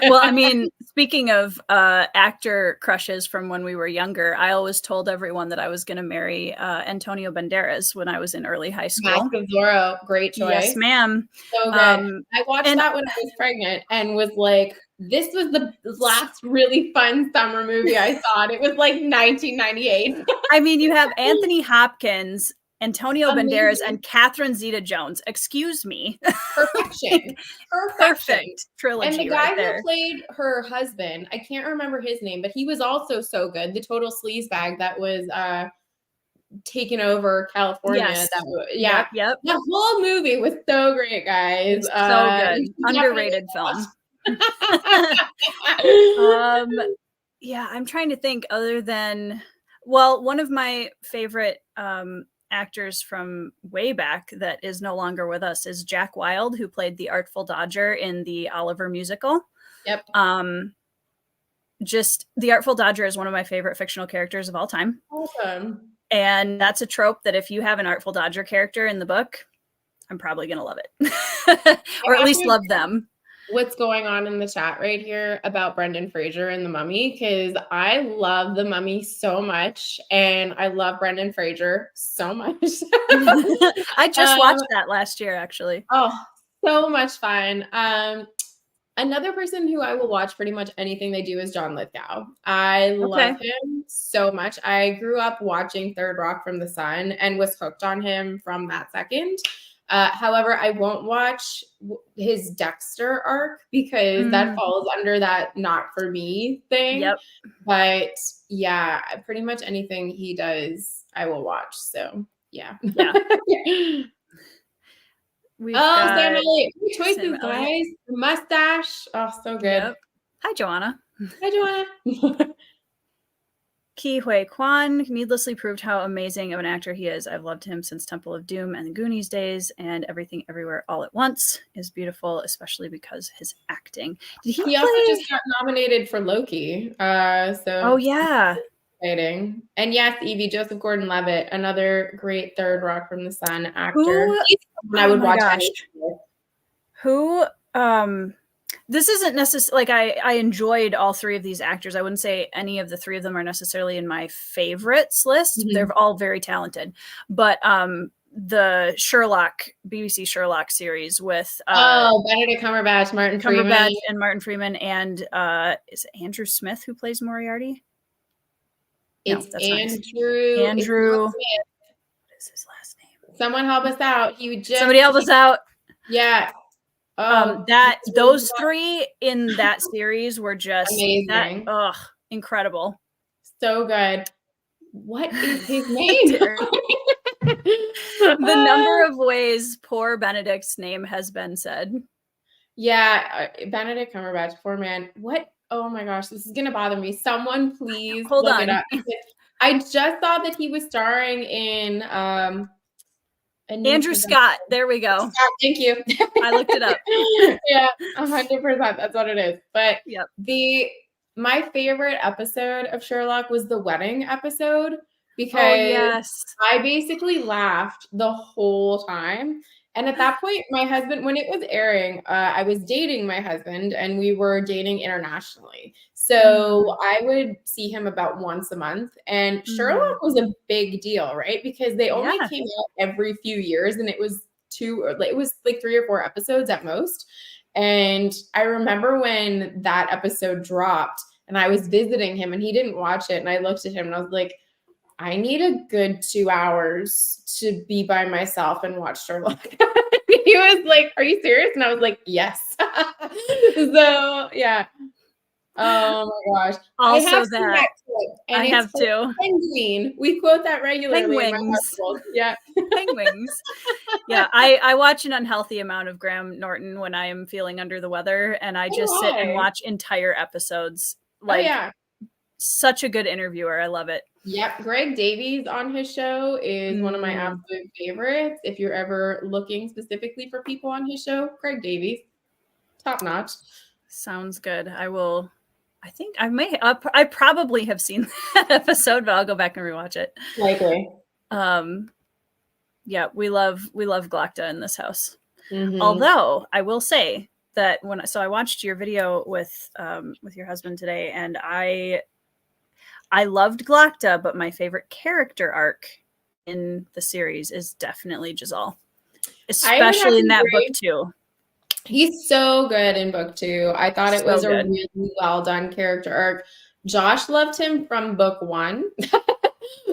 Well, I mean, speaking of actor crushes from when we were younger, I always told everyone that I was going to marry Antonio Banderas when I was in early high school. Mask of Zorro, great choice. Yes, ma'am. So good. I watched that when I was pregnant and was like, this was the last really fun summer movie I saw. And it was like 1998. I mean, you have Anthony Hopkins, Antonio Banderas, and Catherine Zeta-Jones. Excuse me. Perfection. Perfect trilogy. And the guy right who played her husband, I can't remember his name, but he was also so good. The total sleazebag that was taking over California. Yes. Yep. The whole movie was so great, guys. It's so good. Underrated film. Yeah, I'm trying to think other than, well, one of my favorite actors from way back that is no longer with us is Jack Wilde, who played the Artful Dodger in the Oliver musical. Yep. Just the Artful Dodger is one of my favorite fictional characters of all time. Awesome. And that's a trope that if you have an Artful Dodger character in the book, I'm probably going to love it. Or at least love them. What's going on in the chat right here about Brendan Fraser and The Mummy, because I love The Mummy so much and I love Brendan Fraser so much. I just watched that last year, actually. Oh, so much fun. Another person who I will watch pretty much anything they do is John Lithgow. I love him so much. I grew up watching Third Rock from the Sun and was hooked on him from that second. However, I won't watch his Dexter arc because that falls under that not for me thing. Yep. But yeah, pretty much anything he does, I will watch. So yeah. Sam Elliott. Good choices, guys. The mustache. Oh, so good. Yep. Hi, Joanna. Hi, Joanna. Ke Huy Quan needlessly proved how amazing of an actor he is. I've loved him since Temple of Doom and the Goonies days, and Everything Everywhere All at Once is beautiful, especially because his acting. He also just got nominated for Loki. Oh yeah. Exciting. And yes, Evie, Joseph Gordon-Levitt, another great Third Rock from the Sun actor. I would watch anything. Who this isn't necessarily like I enjoyed all three of these actors. I wouldn't say any of the three of them are necessarily in my favorites list. They're all very talented. But the Sherlock, BBC Sherlock series with Benedict Cumberbatch, Martin Freeman, and is it Andrew Smith who plays Moriarty? It's Andrew. What is his last name? Someone help us out. Somebody help us out. Yeah. Those three in that series were just amazing. Incredible. So good. What is his name? The number of ways poor Benedict's name has been said. Yeah, Benedict Cumberbatch, poor man. What? Oh my gosh, this is gonna bother me. Someone please hold on. It up. I just saw that he was starring in Andrew Scott. There we go. Scott, thank you. I looked it up. Yeah, 100%. That's what it is. But my favorite episode of Sherlock was the wedding episode because I basically laughed the whole time. And at that point, my husband, when it was airing, I was dating my husband and we were dating internationally. So I would see him about once a month. And Sherlock was a big deal, right? Because they only came out every few years and it was like 3 or 4 episodes at most. And I remember when that episode dropped and I was visiting him and he didn't watch it. And I looked at him and I was like, I need a good 2 hours to be by myself and watch Sherlock. He was like, are you serious? And I was like, yes. So yeah. Oh my gosh. Also I have to. Penguin. We quote that regularly. Penguins. Yeah. Penguins. Yeah. I watch an unhealthy amount of Graham Norton when I am feeling under the weather and I just sit and watch entire episodes. Such a good interviewer. I love it. Yep. Greg Davies on his show is one of my absolute favorites. If you're ever looking specifically for people on his show, Greg Davies, top notch. Sounds good. I will I think I probably have seen that episode, but I'll go back and rewatch it. Likely. Yeah, we love Glocta in this house. Although I will say that I watched your video with your husband today, and I loved Glocta, but my favorite character arc in the series is definitely Giselle, especially in that book too. He's so good in book 2. I thought it was a really well done character arc. Josh loved him from book 1,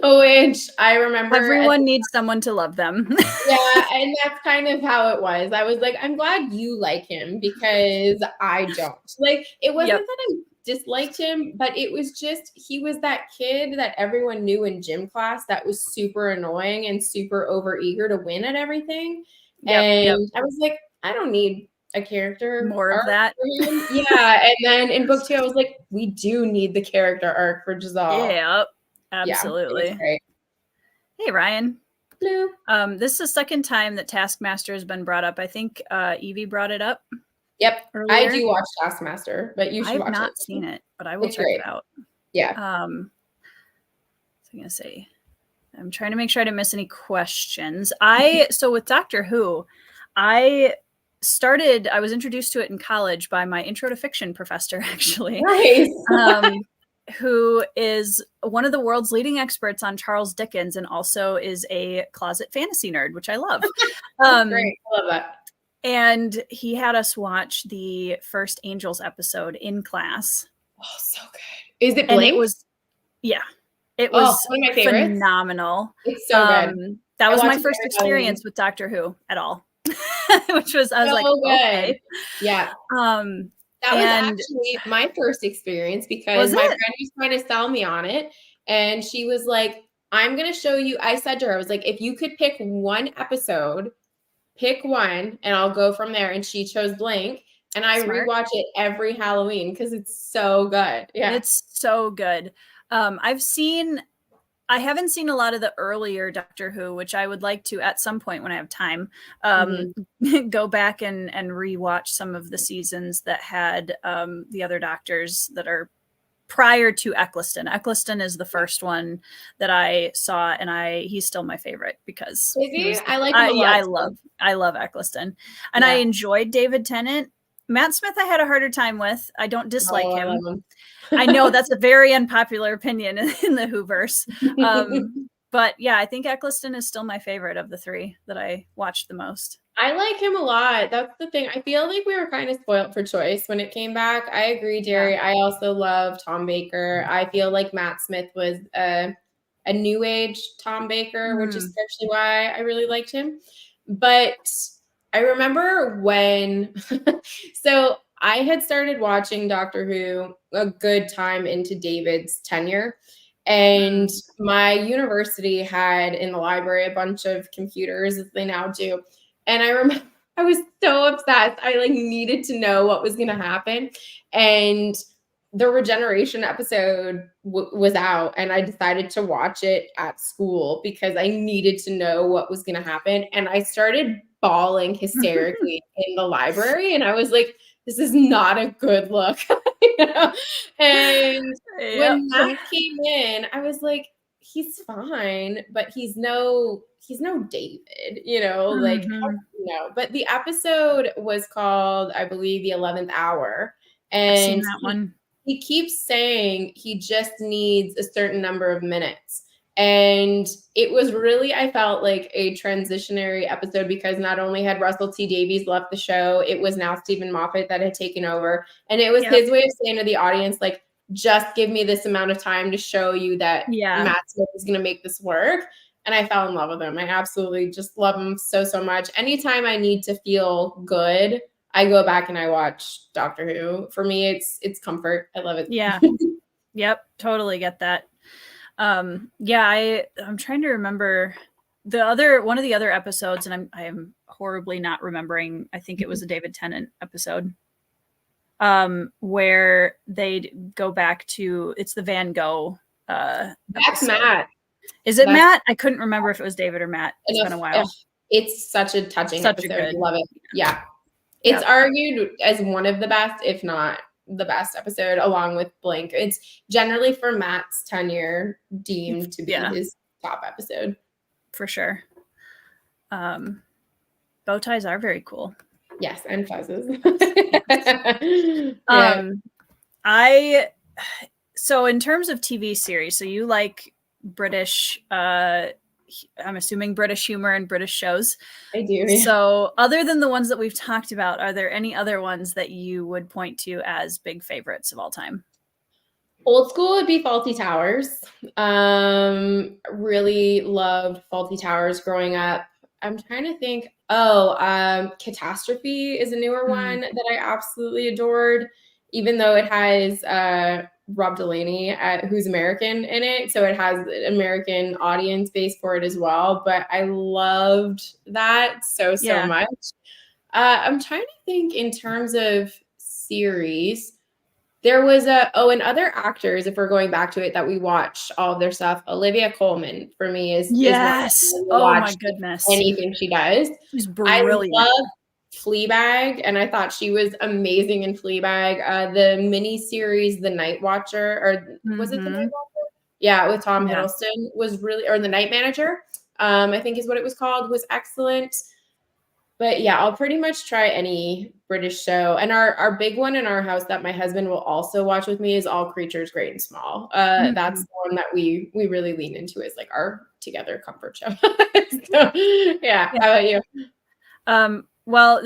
which I remember. Everyone needs someone to love them. Yeah, and that's kind of how it was. I was like, I'm glad you like him because I don't. Like, it wasn't that I disliked him, but it was just, he was that kid that everyone knew in gym class that was super annoying and super overeager to win at everything. I was like, I don't need a character more of that. Yeah, and then in book 2, I was like, we do need the character arc for Giselle. Yeah, absolutely. Yeah, hey, Ryan. Hello. This is the second time that Taskmaster has been brought up. I think Evie brought it up. Yep, earlier. I do watch Taskmaster, but you should watch it. I've not seen it, but I will check it out. Yeah. So I'm gonna say, I'm trying to make sure I didn't miss any questions. So with Doctor Who, I was introduced to it in college by my intro to fiction professor, actually. Nice. Who is one of the world's leading experts on Charles Dickens and also is a closet fantasy nerd, which I love. Great. I love that. And he had us watch the first Angels episode in class. Oh, so good. Is it Blink? It was one of my favorites. Phenomenal. It's so good. That was my first experience with Doctor Who at all. Which was, I was like, good. Okay. Yeah. That was actually my first experience because my friend was trying to sell me on it. And she was like, I'm going to show you. I said to her, I was like, if you could pick one episode, pick one and I'll go from there. And she chose Blink. And I rewatch it every Halloween because it's so good. Yeah. It's so good. I haven't seen a lot of the earlier Doctor Who, which I would like to at some point when I have time, go back and rewatch some of the seasons that had the other Doctors that are prior to Eccleston. Eccleston is the first one that I saw, and he's still my favorite because I like him a lot. I love Eccleston, and I enjoyed David Tennant. Matt Smith, I had a harder time with. I don't dislike him. I know that's a very unpopular opinion in the Whoverse. But yeah, I think Eccleston is still my favorite of the 3 that I watched the most. I like him a lot. That's the thing. I feel like we were kind of spoiled for choice when it came back. I agree, Jerry. Yeah. I also love Tom Baker. I feel like Matt Smith was a new age Tom Baker, which is actually why I really liked him. But I remember when, so I had started watching Doctor Who a good time into David's tenure. And my university had in the library a bunch of computers, as they now do. And I remember I was so obsessed. I needed to know what was going to happen. And the Regeneration episode was out, and I decided to watch it at school because I needed to know what was going to happen. And I started bawling hysterically in the library. And I was like, this is not a good look. And when Matt came in, I was like, he's fine, but he's no David, but the episode was called, I believe, The 11th Hour. And I've seen that one. He keeps saying he just needs a certain number of minutes. And it was really, I felt like a transitionary episode because not only had Russell T Davies left the show, it was now Stephen Moffat that had taken over. And it was his way of saying to the audience, like, just give me this amount of time to show you that Matt Smith is going to make this work. And I fell in love with him. I absolutely just love him so, so much. Anytime I need to feel good, I go back and I watch Doctor Who. For me, it's comfort. I love it. Yeah. Yep. Totally get that. I'm trying to remember one of the other episodes, and I am horribly not remembering. I think it was a David Tennant episode, where they go back to, it's the Van Gogh. That's episode. Matt. Is it Matt? I couldn't remember if it was David or Matt. It's been a while. It's such a touching episode. I love it. Yeah. It's argued as one of the best, if not the best episode along with Blink. It's generally for Matt's tenure deemed to be his top episode. For sure. Bow ties are very cool. Yes, and fuzzes. So in terms of TV series, so you like British, I'm assuming British humor and British shows. I do. Yeah. So other than the ones that we've talked about, are there any other ones that you would point to as big favorites of all time? Old school would be Fawlty Towers. Really loved Fawlty Towers growing up. I'm trying to think. Catastrophe is a newer one that I absolutely adored, even though it has Rob Delaney, who's American in it. So it has an American audience base for it as well. But I loved that so much. I'm trying to think in terms of series. There was and other actors, if we're going back to it, that we watched all of their stuff. Olivia Colman, for me, is oh my goodness, anything she does. She's brilliant. I love Fleabag, and I thought she was amazing in Fleabag. The mini series, The Night Watcher, or was it The Night Watcher? Yeah, with Tom Hiddleston was really, or The Night Manager, I think is what it was called, was excellent. But yeah, I'll pretty much try any British show. And our big one in our house that my husband will also watch with me is All Creatures Great and Small. That's the one that we really lean into as like our together comfort show. So, yeah. How about you? Well,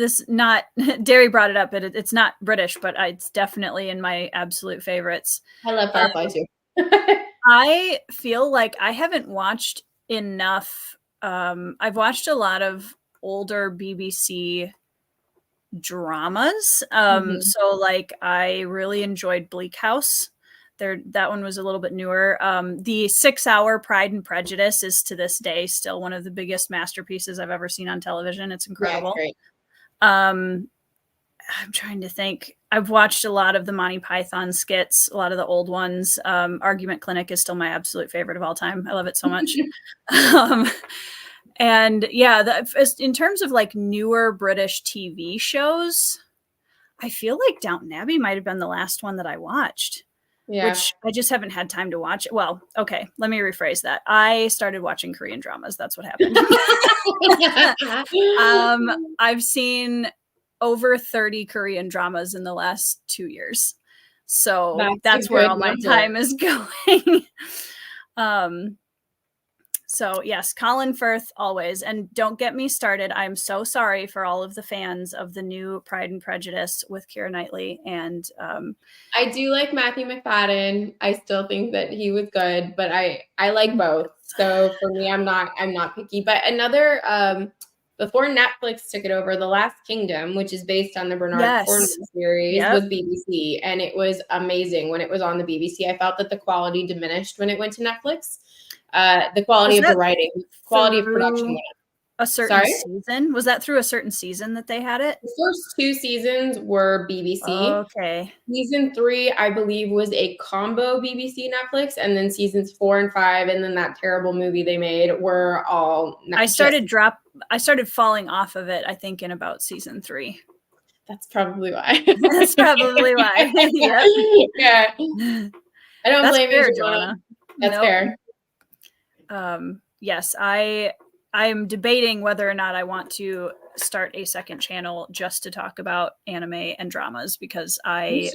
Derry brought it up, but it's not British, but it's definitely in my absolute favorites. I love Firefly too. I feel like I haven't watched enough. I've watched a lot of older BBC dramas. So like I really enjoyed Bleak House. That one was a little bit newer. The 6-hour Pride and Prejudice is to this day still one of the biggest masterpieces I've ever seen on television. It's incredible. Yeah, great. I'm trying to think. I've watched a lot of the Monty Python skits, a lot of the old ones. Argument Clinic is still my absolute favorite of all time. I love it so much. And yeah, in terms of like newer British TV shows, I feel like Downton Abbey might have been the last one that I watched, which I just haven't had time to watch. Well, okay, let me rephrase that. I started watching Korean dramas. That's what happened. I've seen over 30 Korean dramas in the last 2 years. So that's where all my time is going. So yes, Colin Firth always. And don't get me started. I'm so sorry for all of the fans of the new Pride and Prejudice with Keira Knightley. And I do like Matthew McFadden. I still think that he was good, but I like both. So for me, I'm not picky. But another before Netflix took it over, The Last Kingdom, which is based on the Bernard Cornwell series, was BBC, and it was amazing when it was on the BBC. I felt that the quality diminished when it went to Netflix. The quality of the writing, quality of production. A certain season? Was that through a certain season that they had it? The first 2 seasons were BBC. Okay. Season 3, I believe, was a combo BBC Netflix, and then seasons 4 and 5, and then that terrible movie they made were all Netflix. I started falling off of it, I think, in about season 3. That's probably why. That's probably why. Yeah. I don't blame you, Joanna. That's fair. Yes, I am debating whether or not I want to start a second channel just to talk about anime and dramas, because I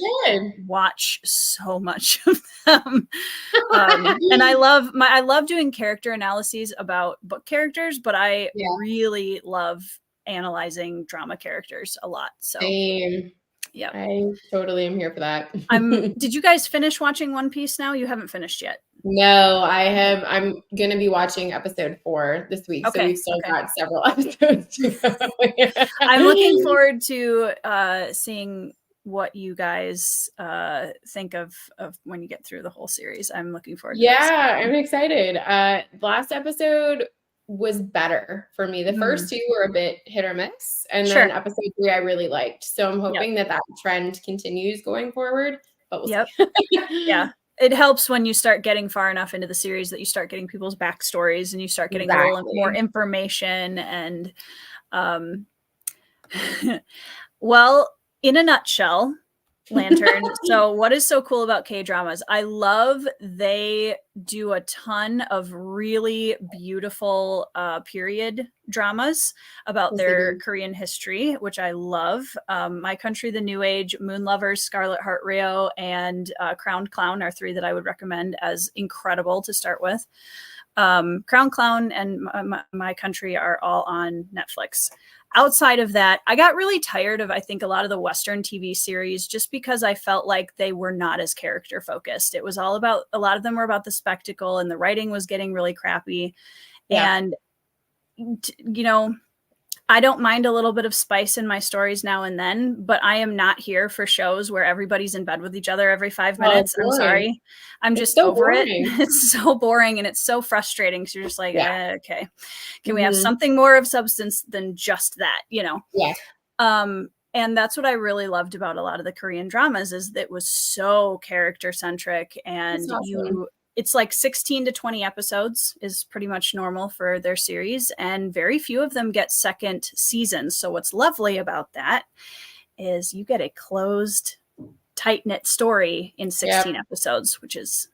watch so much of them. And I love doing character analyses about book characters, but I really love analyzing drama characters a lot. So same. Yeah, I totally am here for that. Did you guys finish watching One Piece now? You haven't finished yet. No, I'm going to be watching episode 4 this week. Okay, so we've still got several episodes to go. I'm looking forward to seeing what you guys think of when you get through the whole series. I'm looking forward to that. I'm excited. Last episode was better for me. The first 2 were a bit hit or miss. And then episode 3 I really liked. So I'm hoping that trend continues going forward. But we'll see. Yeah. It helps when you start getting far enough into the series that you start getting people's backstories and you start getting a little more information. And well, in a nutshell, Lantern. So what is so cool about K-dramas? I love they do a ton of really beautiful period dramas about their Korean history, which I love. My Country, The New Age, Moon Lovers, Scarlet Heart Ryeo, and Crowned Clown are 3 that I would recommend as incredible to start with. Crowned Clown and My Country are all on Netflix. Outside of that, I got really tired of, I think, a lot of the Western TV series just because I felt like they were not as character focused. It was all about, a lot of them were about the spectacle, and the writing was getting really crappy. Yeah. And, you know, I don't mind a little bit of spice in my stories now and then, but I am not here for shows where everybody's in bed with each other every 5 minutes. I'm sorry. I'm just so over it. It's so boring and it's so frustrating. So you're just like, okay, can we have something more of substance than just that, you know? Yeah. And that's what I really loved about a lot of the Korean dramas is that it was so character centric, and it's like 16 to 20 episodes is pretty much normal for their series, and very few of them get second seasons. So what's lovely about that is you get a closed, tight-knit story in 16 episodes, which is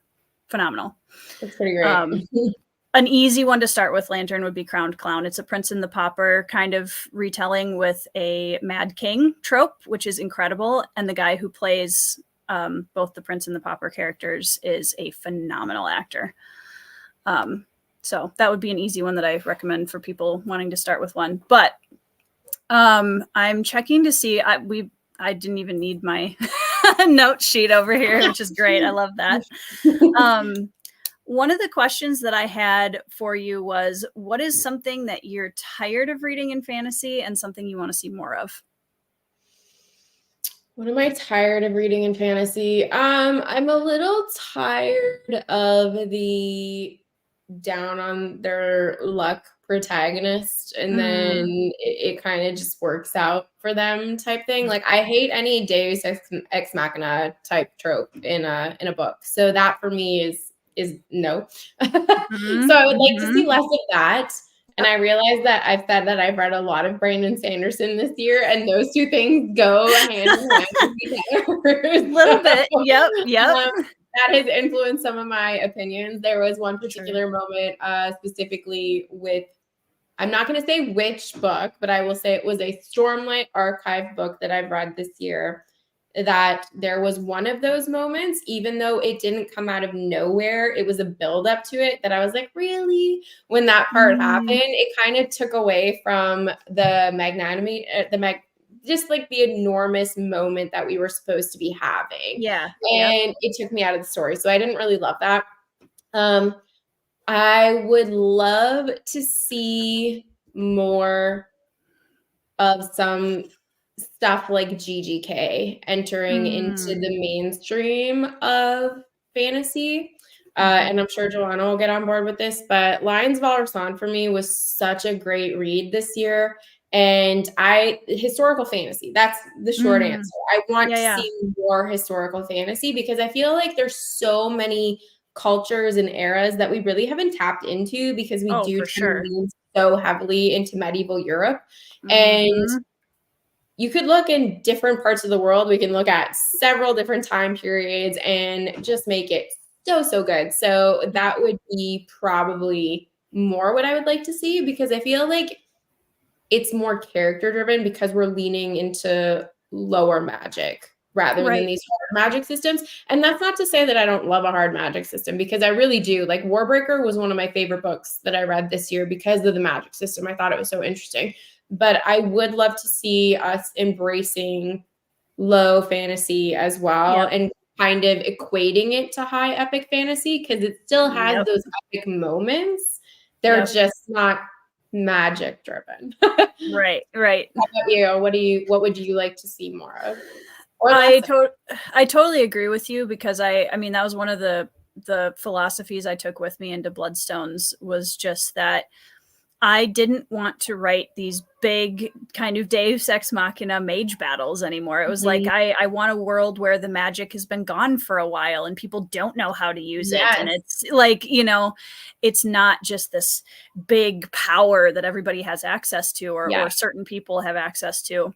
phenomenal. That's pretty great. An easy one to start with, Lantern, would be Crowned Clown. It's a Prince and the Pauper kind of retelling with a Mad King trope, which is incredible. And the guy who plays both the Prince and the Pauper characters is a phenomenal actor. So that would be an easy one that I recommend for people wanting to start with one. But I'm checking to see, I didn't even need my note sheet over here, which is great. I love that. One of the questions that I had for you was, what is something that you're tired of reading in fantasy and something you want to see more of? What am I tired of reading in fantasy? I'm a little tired of the down on their luck protagonist, and then it kind of just works out for them type thing. Like, I hate any Deus Ex Machina type trope in a book. So that for me is no. So I would like to see less of that. And I realized that I've said that I've read a lot of Brandon Sanderson this year, and those two things go hand in hand with each other. A little bit. Yep. That has influenced some of my opinions. There was one particular moment, specifically with, I'm not going to say which book, but I will say it was a Stormlight Archive book that I've read this year, that there was one of those moments, even though it didn't come out of nowhere, it was a build up to it, that I was like, really? When that part happened, it kind of took away from the magnanimity, just like the enormous moment that we were supposed to be having. Yeah. And it took me out of the story. So I didn't really love that. I would love to see more of some stuff like GGK entering into the mainstream of fantasy. And I'm sure Joanna will get on board with this, but Lions of Al-Rasan for me was such a great read this year. And historical fantasy, that's the short answer. I want to see more historical fantasy, because I feel like there's so many cultures and eras that we really haven't tapped into, because we do lean so heavily into medieval Europe. And you could look in different parts of the world. We can look at several different time periods and just make it so good. So that would be probably more what I would like to see, because I feel like it's more character driven, because we're leaning into lower magic rather than these hard magic systems. And that's not to say that I don't love a hard magic system, because I really do. Like, Warbreaker was one of my favorite books that I read this year because of the magic system. I thought it was so interesting. But I would love to see us embracing low fantasy as well, and kind of equating it to high epic fantasy, because it still has those epic moments. They're just not magic driven. Right. How about you? What would you like to see more of? I totally agree with you, because I mean, that was one of the philosophies I took with me into Bloodstones, was just that I didn't want to write these big kind of Deus Ex Machina mage battles anymore. It was like, I want a world where the magic has been gone for a while and people don't know how to use it. And it's like, you know, it's not just this big power that everybody has access to, or certain people have access to.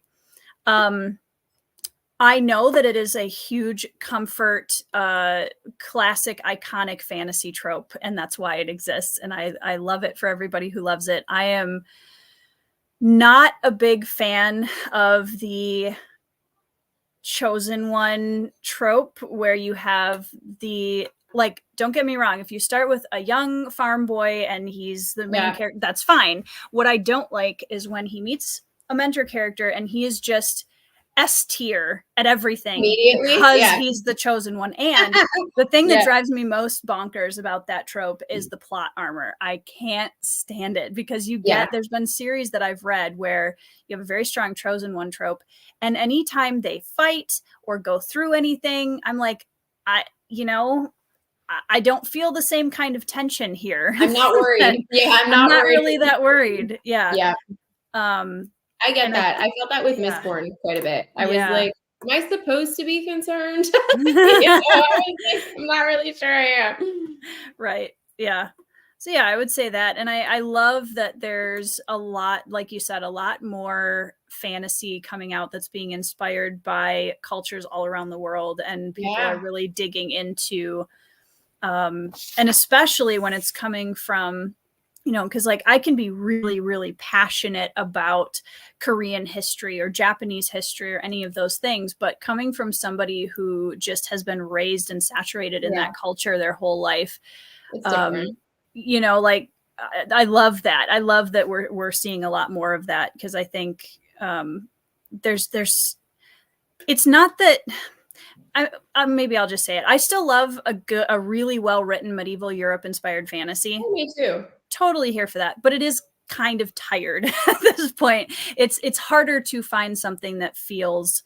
I know that it is a huge comfort, classic, iconic fantasy trope, and that's why it exists. And I love it for everybody who loves it. I am not a big fan of the chosen one trope where you have the, like, don't get me wrong, if you start with a young farm boy and he's the main character, that's fine. What I don't like is when he meets a mentor character and he is just S tier at everything because he's the chosen one. And the thing that drives me most bonkers about that trope is the plot armor. I can't stand it because you get, there's been series that I've read where you have a very strong chosen one trope, and anytime they fight or go through anything, I'm like, I don't feel the same kind of tension here. I'm not worried. I'm not really that worried. Yeah. I get that. I felt that with Mistborn quite a bit. I was like, am I supposed to be concerned? I'm not really sure I am. Right. Yeah. So yeah, I would say that. And I love that there's a lot, like you said, a lot more fantasy coming out that's being inspired by cultures all around the world. And people are really digging into, and especially when it's coming from, because like I can be really, really passionate about Korean history or Japanese history or any of those things, but coming from somebody who just has been raised and saturated in that culture their whole life, it's different. Like I love that. I love that we're seeing a lot more of that, because I think there's it's not that maybe I'll just say it. I still love a really well written medieval Europe inspired fantasy. Oh, me too. Totally here for that, but it is kind of tired at this point. It's harder to find something that feels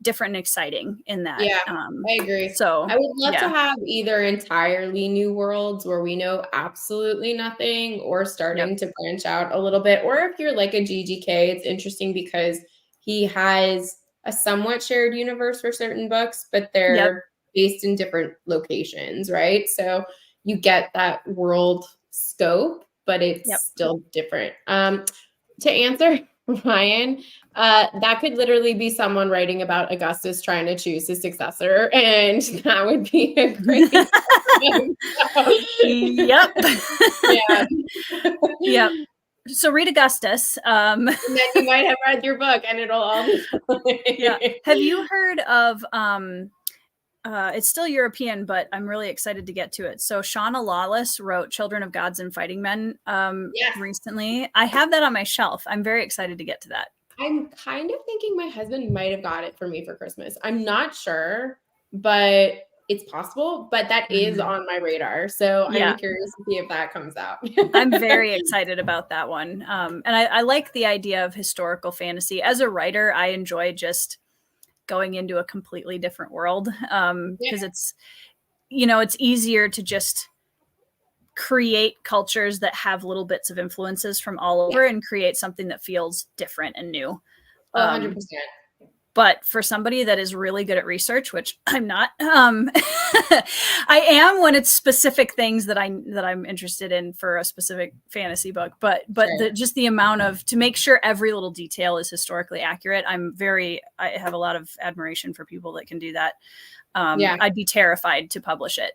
different and exciting in that. I agree. So I would love to have either entirely new worlds where we know absolutely nothing, or starting to branch out a little bit. Or if you're like a GGK, it's interesting because he has a somewhat shared universe for certain books, but they're based in different locations, right? So you get that world scope, but it's still different. To answer Ryan, that could literally be someone writing about Augustus trying to choose his successor, and that would be a great Yep. So read Augustus. And then you might have read your book and it'll all be Have you heard of it's still European, but I'm really excited to get to it. So Shauna Lawless wrote Children of Gods and Fighting Men recently. I have that on my shelf. I'm very excited to get to that. I'm kind of thinking my husband might have got it for me for Christmas. I'm not sure, but it's possible. But that is on my radar. So I'm curious to see if that comes out. I'm very excited about that one. And I like the idea of historical fantasy. As a writer, I enjoy just going into a completely different world, because it's easier to just create cultures that have little bits of influences from all over and create something that feels different and new. 100%. But for somebody that is really good at research, which I'm not, I am when it's specific things that I'm interested in for a specific fantasy book. But just the amount of, to make sure every little detail is historically accurate, I have a lot of admiration for people that can do that. I'd be terrified to publish it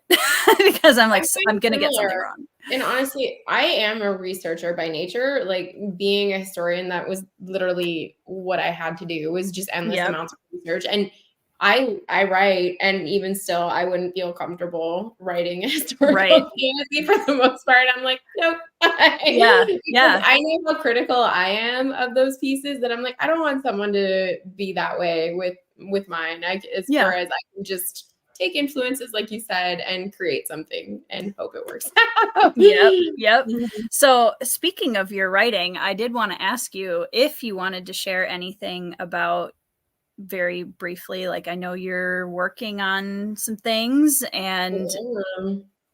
because I'm like, I'm going to get something wrong. And honestly, I am a researcher by nature. Like, being a historian, that was literally what I had to do, was just endless amounts of research. And I write, and even still, I wouldn't feel comfortable writing a historical fantasy for the most part. I'm like, nope. I know how critical I am of those pieces, that I'm like, I don't want someone to be that way with mine. Whereas I can just take influences, like you said, and create something and hope it works out. Yep. So speaking of your writing, I did want to ask you if you wanted to share anything about, very briefly, like, I know you're working on some things and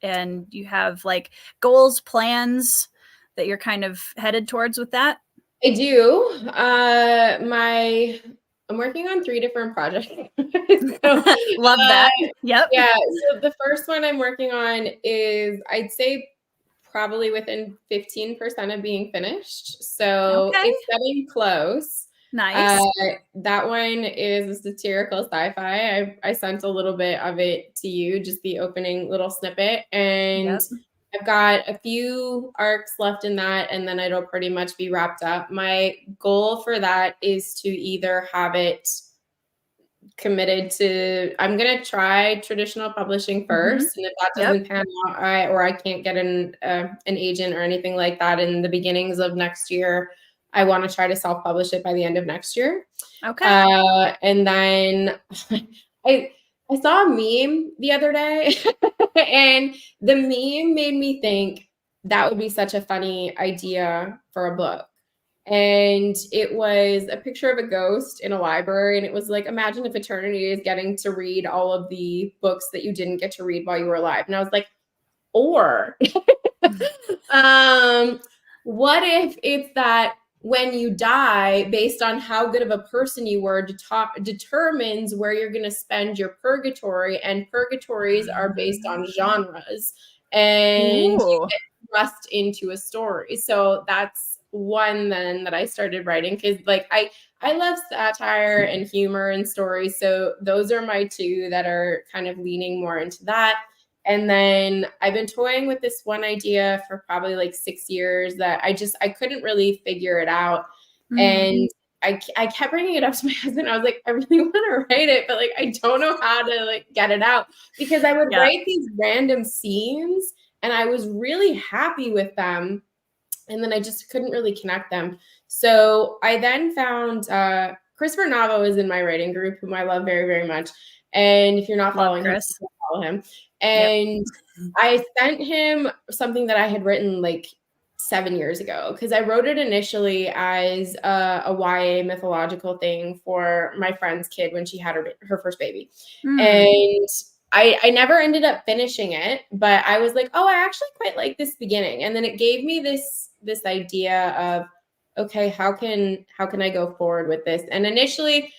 you have like goals, plans that you're kind of headed towards with that. I do. I'm working on 3 different projects. Love that. Yep. Yeah. So the first one I'm working on is, I'd say, probably within 15% of being finished. So it's getting close. Nice. That one is a satirical sci-fi. I sent a little bit of it to you, just the opening little snippet. And I've got a few arcs left in that, and then it'll pretty much be wrapped up. My goal for that is to either have it committed to, I'm going to try traditional publishing first. And if that doesn't pan out, or I can't get an agent or anything like that in the beginnings of next year, I want to try to self-publish it by the end of next year. Okay. And then I saw a meme the other day and the meme made me think that would be such a funny idea for a book. And it was a picture of a ghost in a library. And it was like, imagine if eternity is getting to read all of the books that you didn't get to read while you were alive. And I was like, or what if it's that when you die, based on how good of a person you were, determines where you're going to spend your purgatory, and purgatories are based on genres, and you get thrust into a story. So that's one then that I started writing, because like I love satire and humor and stories. So those are my two that are kind of leaning more into that. And then I've been toying with this one idea for probably like 6 years that I couldn't really figure it out. And I kept bringing it up to my husband. I was like, I really want to write it, but like, I don't know how to like get it out, because I would write these random scenes and I was really happy with them. And then I just couldn't really connect them. So I then found Christopher Navo is in my writing group, whom I love very, very much. And if you're not following him, follow him. And I sent him something that I had written like 7 years ago, because I wrote it initially as a YA mythological thing for my friend's kid when she had her first baby. And I never ended up finishing it, but I was like, oh, I actually quite like this beginning. And then it gave me this idea of, okay, how can I go forward with this? And initially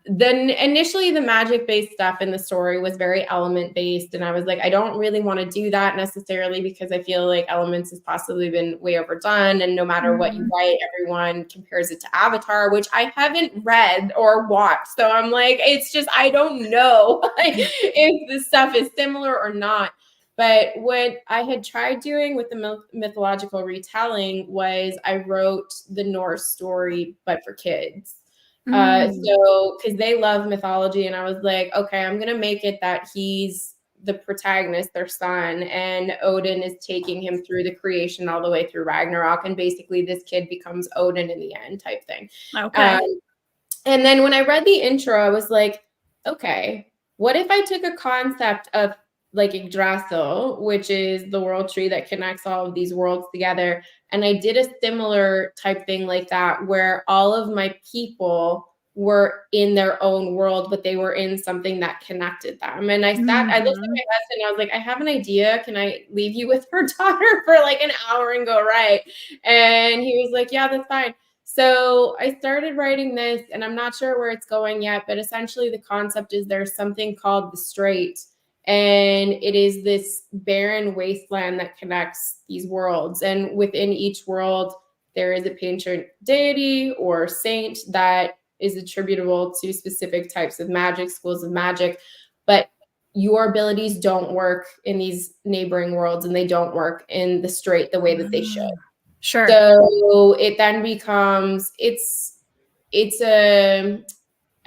the magic-based stuff in the story was very element-based. And I was like, I don't really want to do that necessarily, because I feel like elements has possibly been way overdone. And no matter what you write, everyone compares it to Avatar, which I haven't read or watched. So I'm like, it's just, I don't know if this stuff is similar or not. But what I had tried doing with the mythological retelling was I wrote the Norse story, but for kids. So, because they love mythology, and I was like, okay, I'm going to make it that he's the protagonist, their son, and Odin is taking him through the creation all the way through Ragnarok. And basically this kid becomes Odin in the end type thing. Okay. And then when I read the intro, I was like, okay, what if I took a concept of like Yggdrasil, which is the world tree that connects all of these worlds together, and I did a similar type thing like that, where all of my people were in their own world, but they were in something that connected them. And I looked at my husband and I was like, I have an idea. Can I leave you with her daughter for like an hour and go write? And he was like, yeah, that's fine. So I started writing this, and I'm not sure where it's going yet, but essentially the concept is there's something called the Strait. And it is this barren wasteland that connects these worlds. And within each world, there is a patron deity or saint that is attributable to specific types of magic, schools of magic. But your abilities don't work in these neighboring worlds, and they don't work in the Strait the way that they should. Sure. So it then becomes, it's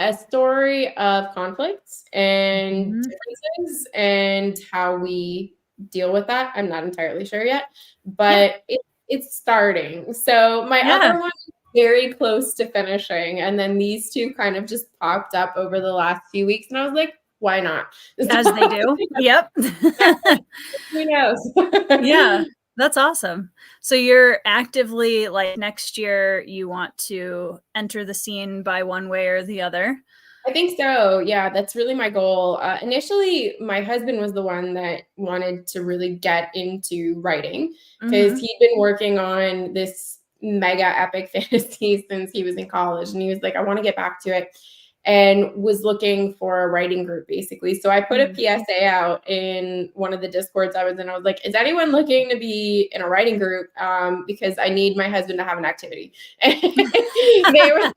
a story of conflicts and differences and how we deal with that. I'm not entirely sure yet, but it's starting. So my other one is very close to finishing. And then these two kind of just popped up over the last few weeks. And I was like, why not? As they do. Yep. Who knows? Yeah. That's awesome. So you're actively, like, next year you want to enter the scene by one way or the other? I think so. Yeah, that's really my goal. Initially, my husband was the one that wanted to really get into writing, because he'd been working on this mega epic fantasy since he was in college. And he was like, I want to get back to it. and was looking for a writing group basically. So I put a PSA out in one of the Discords I was in. I was like, is anyone looking to be in a writing group? Because I need my husband to have an activity. And they were like,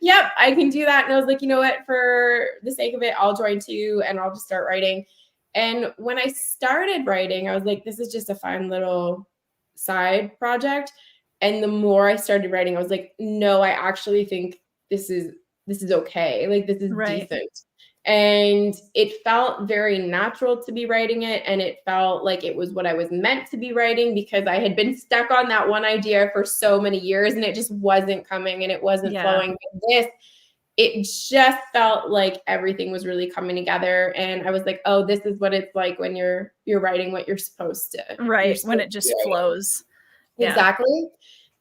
yep, I can do that. And I was like, you know what, for the sake of it, I'll join too, and I'll just start writing. And when I started writing, I was like, this is just a fun little side project. And the more I started writing, I was like, no, I actually think this is okay. Like, this is decent. And it felt very natural to be writing it. And it felt like it was what I was meant to be writing, because I had been stuck on that one idea for so many years and it just wasn't coming and it wasn't flowing. But it just felt like everything was really coming together. And I was like, oh, this is what it's like when you're writing what you're supposed to. Right. When it just flows. Exactly.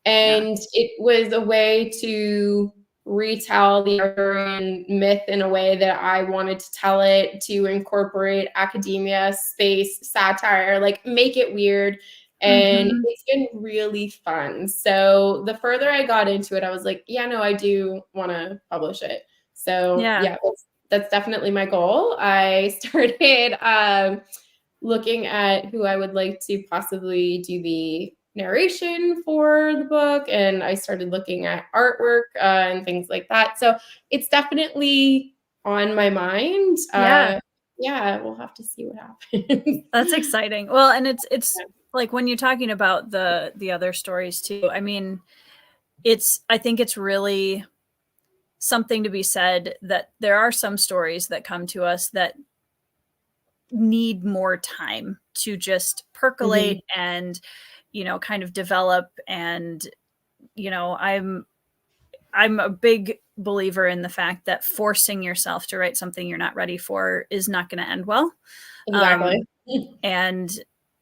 And it was a way to retell the Arthurian myth in a way that I wanted to tell it, to incorporate academia, space, satire, like make it weird. And it's been really fun. So the further I got into it, I was like, yeah, no, I do want to publish it. So that's definitely my goal. I started looking at who I would like to possibly do the narration for the book, and I started looking at artwork and things like that. So it's definitely on my mind. We'll have to see what happens. That's exciting. Well, and it's like when you're talking about the other stories too, I mean, I think it's really something to be said that there are some stories that come to us that need more time to just percolate and, you know, kind of develop. And, you know, I'm a big believer in the fact that forcing yourself to write something you're not ready for is not going to end well. Exactly. And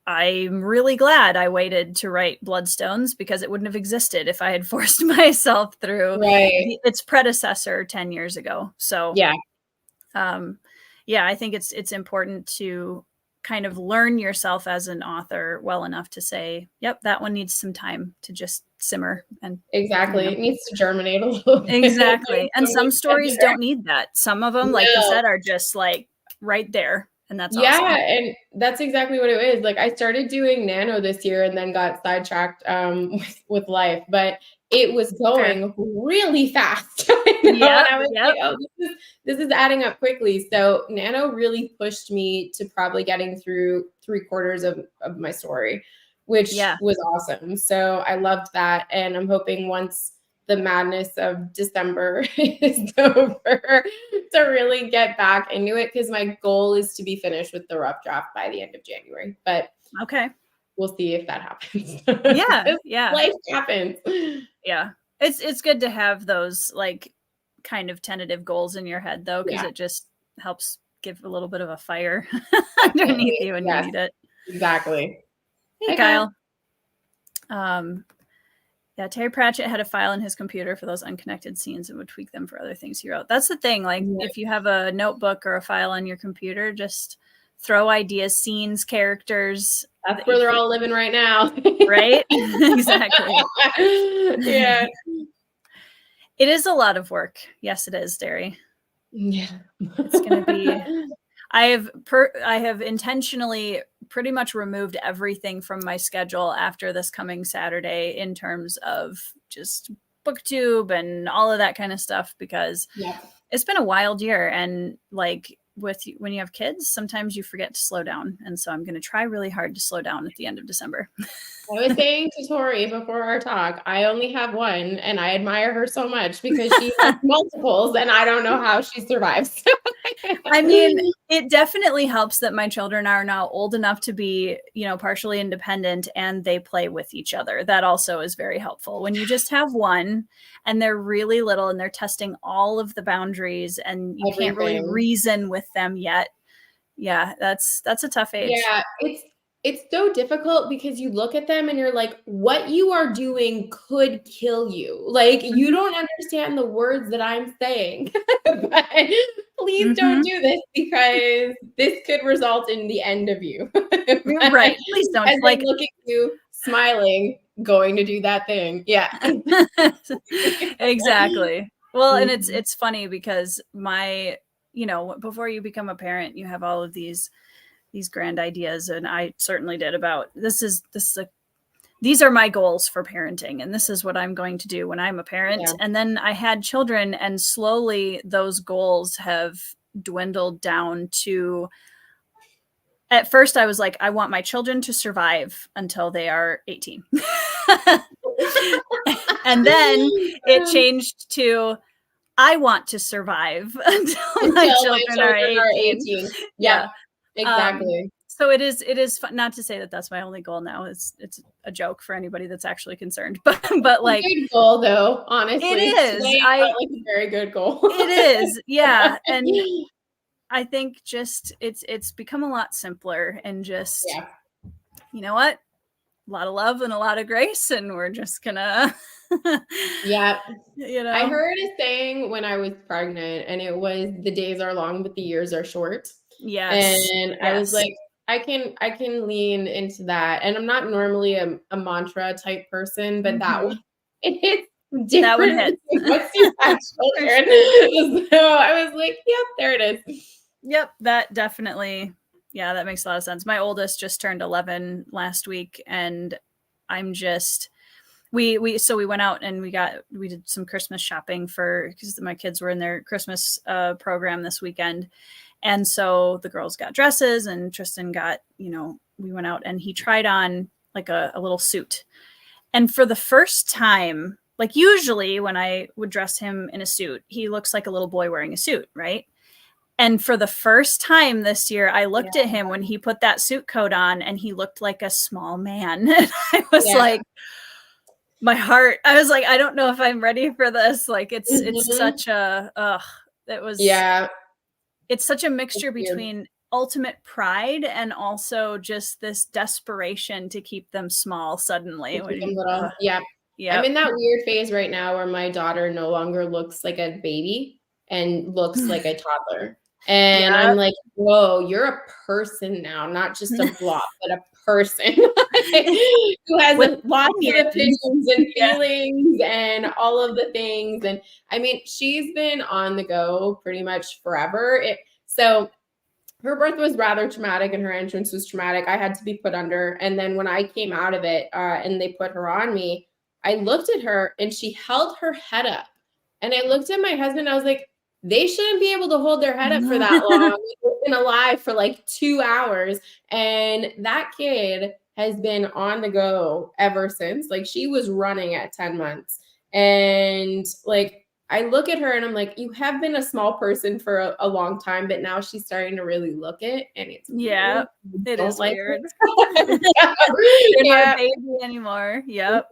I'm really glad I waited to write Bloodstones, because it wouldn't have existed if I had forced myself through its predecessor 10 years ago. So I think it's important to kind of learn yourself as an author well enough to say, yep, that one needs some time to just simmer. And it needs to germinate a little bit. Exactly. And some stories don't need that. Some of them, like you said, are just like right there. And that's awesome. And that's exactly what it is. Like, I started doing Nano this year and then got sidetracked with life, but it was going really fast. And I was like, oh, this is adding up quickly. So Nano really pushed me to probably getting through 3/4 of my story, which was awesome. So I loved that. And I'm hoping once the madness of December is over to really get back into it, because my goal is to be finished with the rough draft by the end of January. But we'll see if that happens. Life happens. It's good to have those like kind of tentative goals in your head though, because it just helps give a little bit of a fire underneath you when you need it. Exactly. Hey Kyle. Terry Pratchett had a file in his computer for those unconnected scenes and would tweak them for other things he wrote. That's the thing. Like if you have a notebook or a file on your computer, just throw ideas, scenes, characters. That's where they're all living right now. Right? Exactly. Yeah. It is a lot of work. Yes, it is, Derry. Yeah. It's going to be... I have intentionally pretty much removed everything from my schedule after this coming Saturday in terms of just Booktube and all of that kind of stuff, because it's been a wild year. And like when you have kids, sometimes you forget to slow down. And so I'm going to try really hard to slow down at the end of December. I was saying to Tori before our talk, I only have one and I admire her so much because she has multiples and I don't know how she survives. I mean, it definitely helps that my children are now old enough to be, you know, partially independent and they play with each other. That also is very helpful. When you just have one and they're really little and they're testing all of the boundaries and you can't really reason with them yet. Yeah, that's a tough age. Yeah, it's so difficult because you look at them and you're like, what you are doing could kill you. Like, you don't understand the words that I'm saying. But please don't do this because this could result in the end of you. Right. Please don't. As like look at you smiling, going to do that thing. Yeah. Exactly. Well, and it's funny because before you become a parent, you have all of these grand ideas, and I certainly did about these are my goals for parenting, and this is what I'm going to do when I'm a parent. Yeah. And then I had children, and slowly those goals have dwindled down to, at first I was like, I want my children to survive until they are 18. And then it changed to, I want to survive until my children are 18. Yeah, exactly. So it is fun, not to say that that's my only goal now. It's a joke for anybody that's actually concerned, but like, good goal though, honestly. It is. Like a very good goal. It is. Yeah. And I think just it's become a lot simpler, and just, you know what? A lot of love and a lot of grace, and we're just gonna yeah. I heard a saying when I was pregnant, and it was, the days are long but the years are short. Yes. And I was like, I can lean into that. And I'm not normally a mantra type person, but that one, it hits different. That one hits. Once you have children. So I was like, yep, there it is. Yep, that definitely, that makes a lot of sense. My oldest just turned 11 last week, and I'm just, we went out and we did some Christmas shopping because my kids were in their Christmas program this weekend. And so the girls got dresses, and Tristan got, we went out and he tried on like a little suit. And for the first time, like usually when I would dress him in a suit, he looks like a little boy wearing a suit, right? And for the first time this year, I looked at him when he put that suit coat on, and he looked like a small man. And I was like, my heart, I was like, I don't know if I'm ready for this. Like it's such a, it's such a mixture between ultimate pride and also just this desperation to keep them small suddenly. Yeah. I'm in that weird phase right now where my daughter no longer looks like a baby and looks like a toddler. And I'm like, whoa, you're a person now, not just a blob, but a person who has lots of opinions and feelings and all of the things. And I mean, she's been on the go pretty much forever. So her birth was rather traumatic, and her entrance was traumatic. I had to be put under. And then when I came out of it and they put her on me, I looked at her and she held her head up. And I looked at my husband, I was like, they shouldn't be able to hold their head up for that long. They've been alive for like 2 hours. And that kid has been on the go ever since. Like, she was running at 10 months. And like, I look at her and I'm like, you have been a small person for a long time, but now she's starting to really look it. And it's weird. It is like weird. You're not a baby anymore. Yep.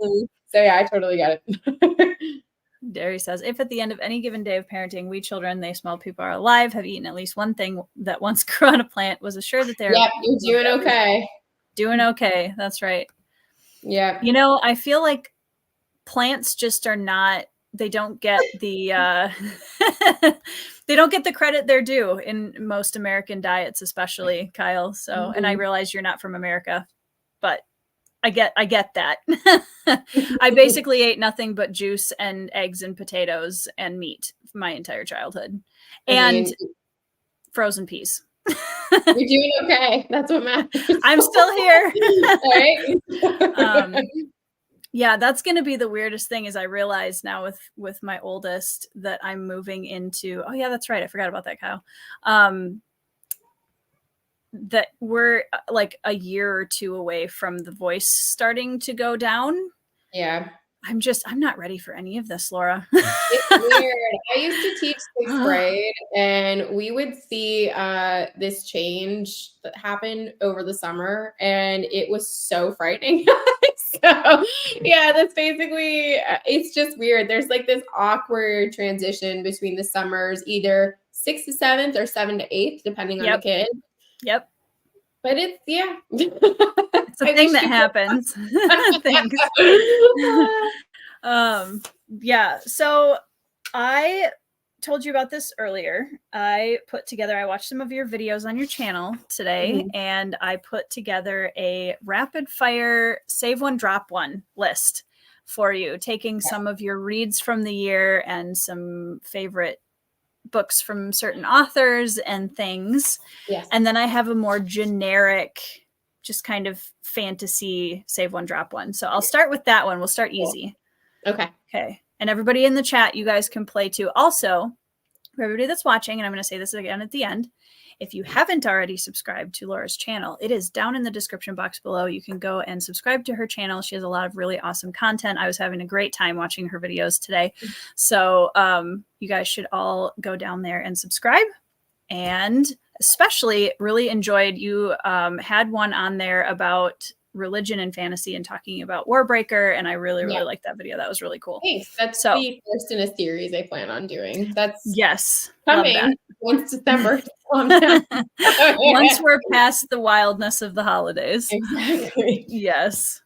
So yeah, I totally get it. Derry says, if at the end of any given day of parenting, we children, they small people are alive, have eaten at least one thing that once grew on a plant, was assured that they're you're doing okay. Doing okay. That's right. Yeah. I feel like plants just are not, they don't get the they don't get the credit they're due in most American diets, especially, Kyle. So and I realize you're not from America, but I get that. I basically ate nothing but juice and eggs and potatoes and meat my entire childhood, and frozen peas. You're doing okay. That's what matters. I'm still here. Right? Yeah, that's going to be the weirdest thing, is I realize now with my oldest that I'm moving into, oh yeah, that's right. I forgot about that, Kyle. That we're like a year or two away from the voice starting to go down. Yeah. I'm not ready for any of this, Laura. It's weird. I used to teach 6th grade, and we would see this change that happened over the summer, and it was so frightening. So yeah, that's basically, it's just weird. There's like this awkward transition between the summers, either 6th to 7th or 7th to 8th, depending on the kid. Yep. But it's, it's a thing that happens. Thanks. Yeah. So I told you about this earlier. I watched some of your videos on your channel today, and I put together a rapid fire save one, drop one list for you, taking some of your reads from the year and some favorite books from certain authors and things. Yes. And then I have a more generic, just kind of fantasy save one, drop one. So I'll start with that one. We'll start easy. Okay. Okay. And everybody in the chat, you guys can play too. Also, for everybody that's watching, and I'm going to say this again at the end, if you haven't already subscribed to Laura's channel, it is down in the description box below. You can go and subscribe to her channel. She has a lot of really awesome content. I was having a great time watching her videos today. So you guys should all go down there and subscribe. And especially really enjoyed, you had one on there about religion and fantasy and talking about Warbreaker, and I really liked that video. That was really cool. Thanks. That's the first in a series I plan on doing. That's coming once December. Once we're past the wildness of the holidays. Exactly. Yes.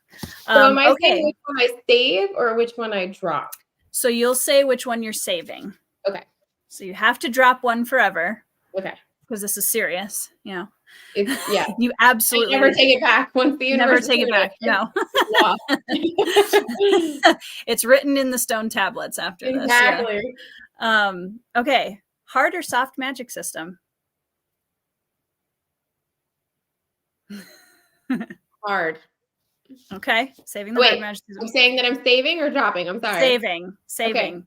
So am I saying which one I save or which one I drop? So you'll say which one you're saving. Okay. So you have to drop one forever. Okay. Because this is serious, you know. It's, you absolutely I never take it back once the universe. Never take it back. No. It's written in the stone tablets after this. Exactly. Okay. Hard or soft magic system? Hard. Okay. Saving the hard magic system. I'm saying that I'm saving or dropping. I'm sorry. Saving. Okay.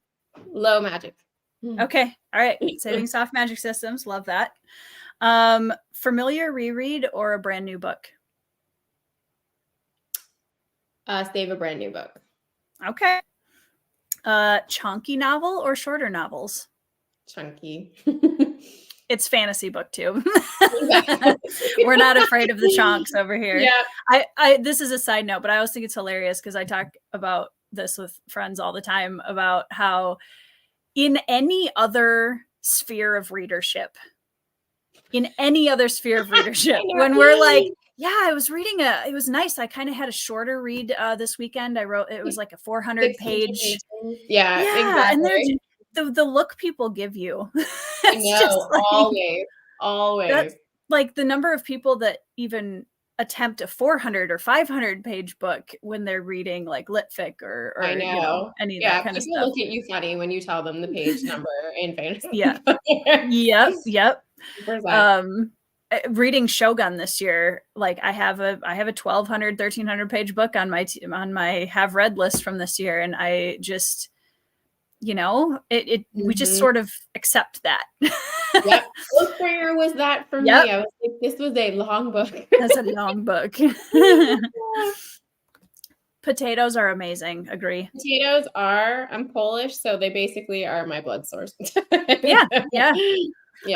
Low magic. Okay. All right. Saving soft magic systems. Love that. Familiar reread or a brand new book? Save a brand new book. Okay. Chunky novel or shorter novels? Chunky. It's fantasy booktube. We're not afraid of the chunks over here. Yeah. I this is a side note, but I always think it's hilarious because I talk about this with friends all the time about how in any other sphere of readership, when we're like, yeah, I was reading it was nice. I kind of had a shorter read this weekend. It was like a 400 page. Yeah, exactly. And the look people give you. I know, like, always. That's like the number of people that even attempt a 400 or 500 page book when they're reading like litfic or I know. You know, any of that kind of stuff. People look at you funny when you tell them the page number in fantasy. Yeah. Yep. Reading Shogun this year, like I have a 1,200, 1,300 page book on my have read list from this year, and I just, you know, we just sort of accept that. Yep. What year was that for me? I was like, this was a long book. That's a long book. Potatoes are amazing. Agree. Potatoes I'm Polish, so they basically are my blood source. Yeah.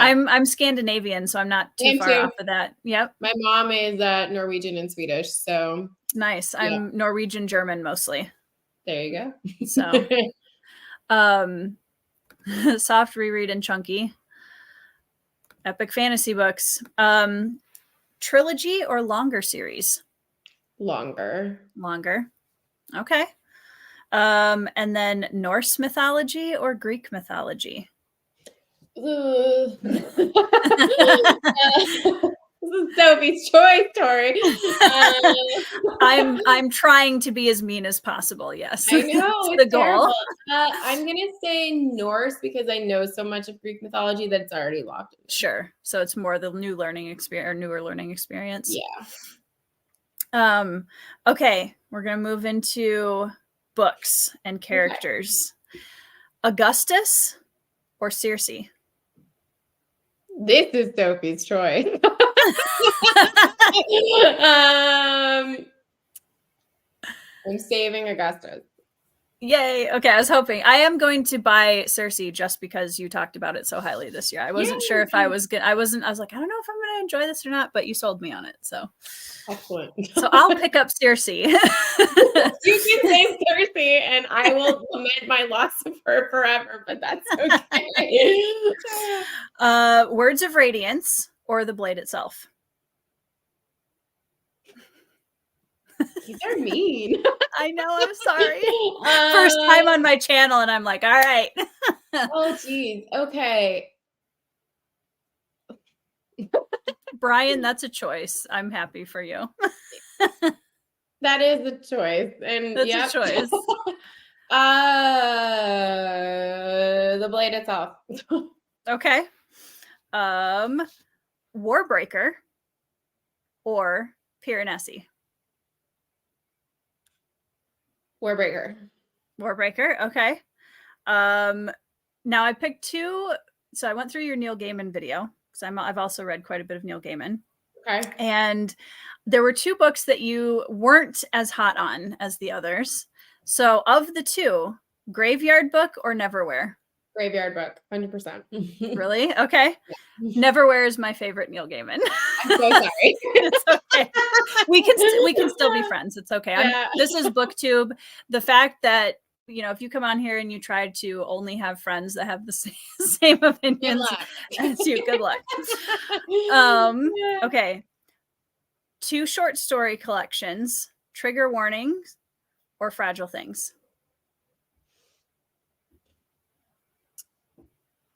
I'm Scandinavian, so I'm not too far off of that. Yep. My mom is Norwegian and Swedish, so nice. I'm Norwegian, German mostly. There you go. So soft reread and chunky. Epic fantasy books. Trilogy or longer series? Longer. Okay. And then Norse mythology or Greek mythology? This is Sophie's choice, Tori. I'm trying to be as mean as possible. Yes, I know it's the goal. I'm gonna say Norse because I know so much of Greek mythology that it's already locked in. Sure. So it's more the newer learning experience. Yeah. Okay, we're gonna move into books and characters. Okay. Augustus or Circe? This is Sophie's choice. I'm saving Augustus. Yay. Okay, I was hoping. I am going to buy Circe just because you talked about it so highly this year. I wasn't sure if I was good. I was like, I don't know if I'm going to enjoy this or not, but you sold me on it. So excellent. So I'll pick up Circe. You can say Circe and I will lament my loss of her forever, but that's okay. Words of Radiance or the blade itself? These are mean. I know, I'm sorry. First time on my channel and I'm like, all right. Oh, geez. Okay. Brian, that's a choice. I'm happy for you. That is the choice. And That's a choice. The blade itself. Okay. Warbreaker or Piranesi? Warbreaker. Warbreaker. Okay. Now I picked two. So I went through your Neil Gaiman video because I've also read quite a bit of Neil Gaiman. Okay. And there were two books that you weren't as hot on as the others. So of the two, Graveyard Book or Neverwhere? Graveyard Book, 100%. Really? Okay. Neverwhere is my favorite Neil Gaiman. I'm so sorry. It's okay. We can still be friends. It's okay. Yeah. This is Booktube. The fact that, if you come on here and you try to only have friends that have the same opinions as you, good luck. Okay. Two short story collections, Trigger Warnings or Fragile Things?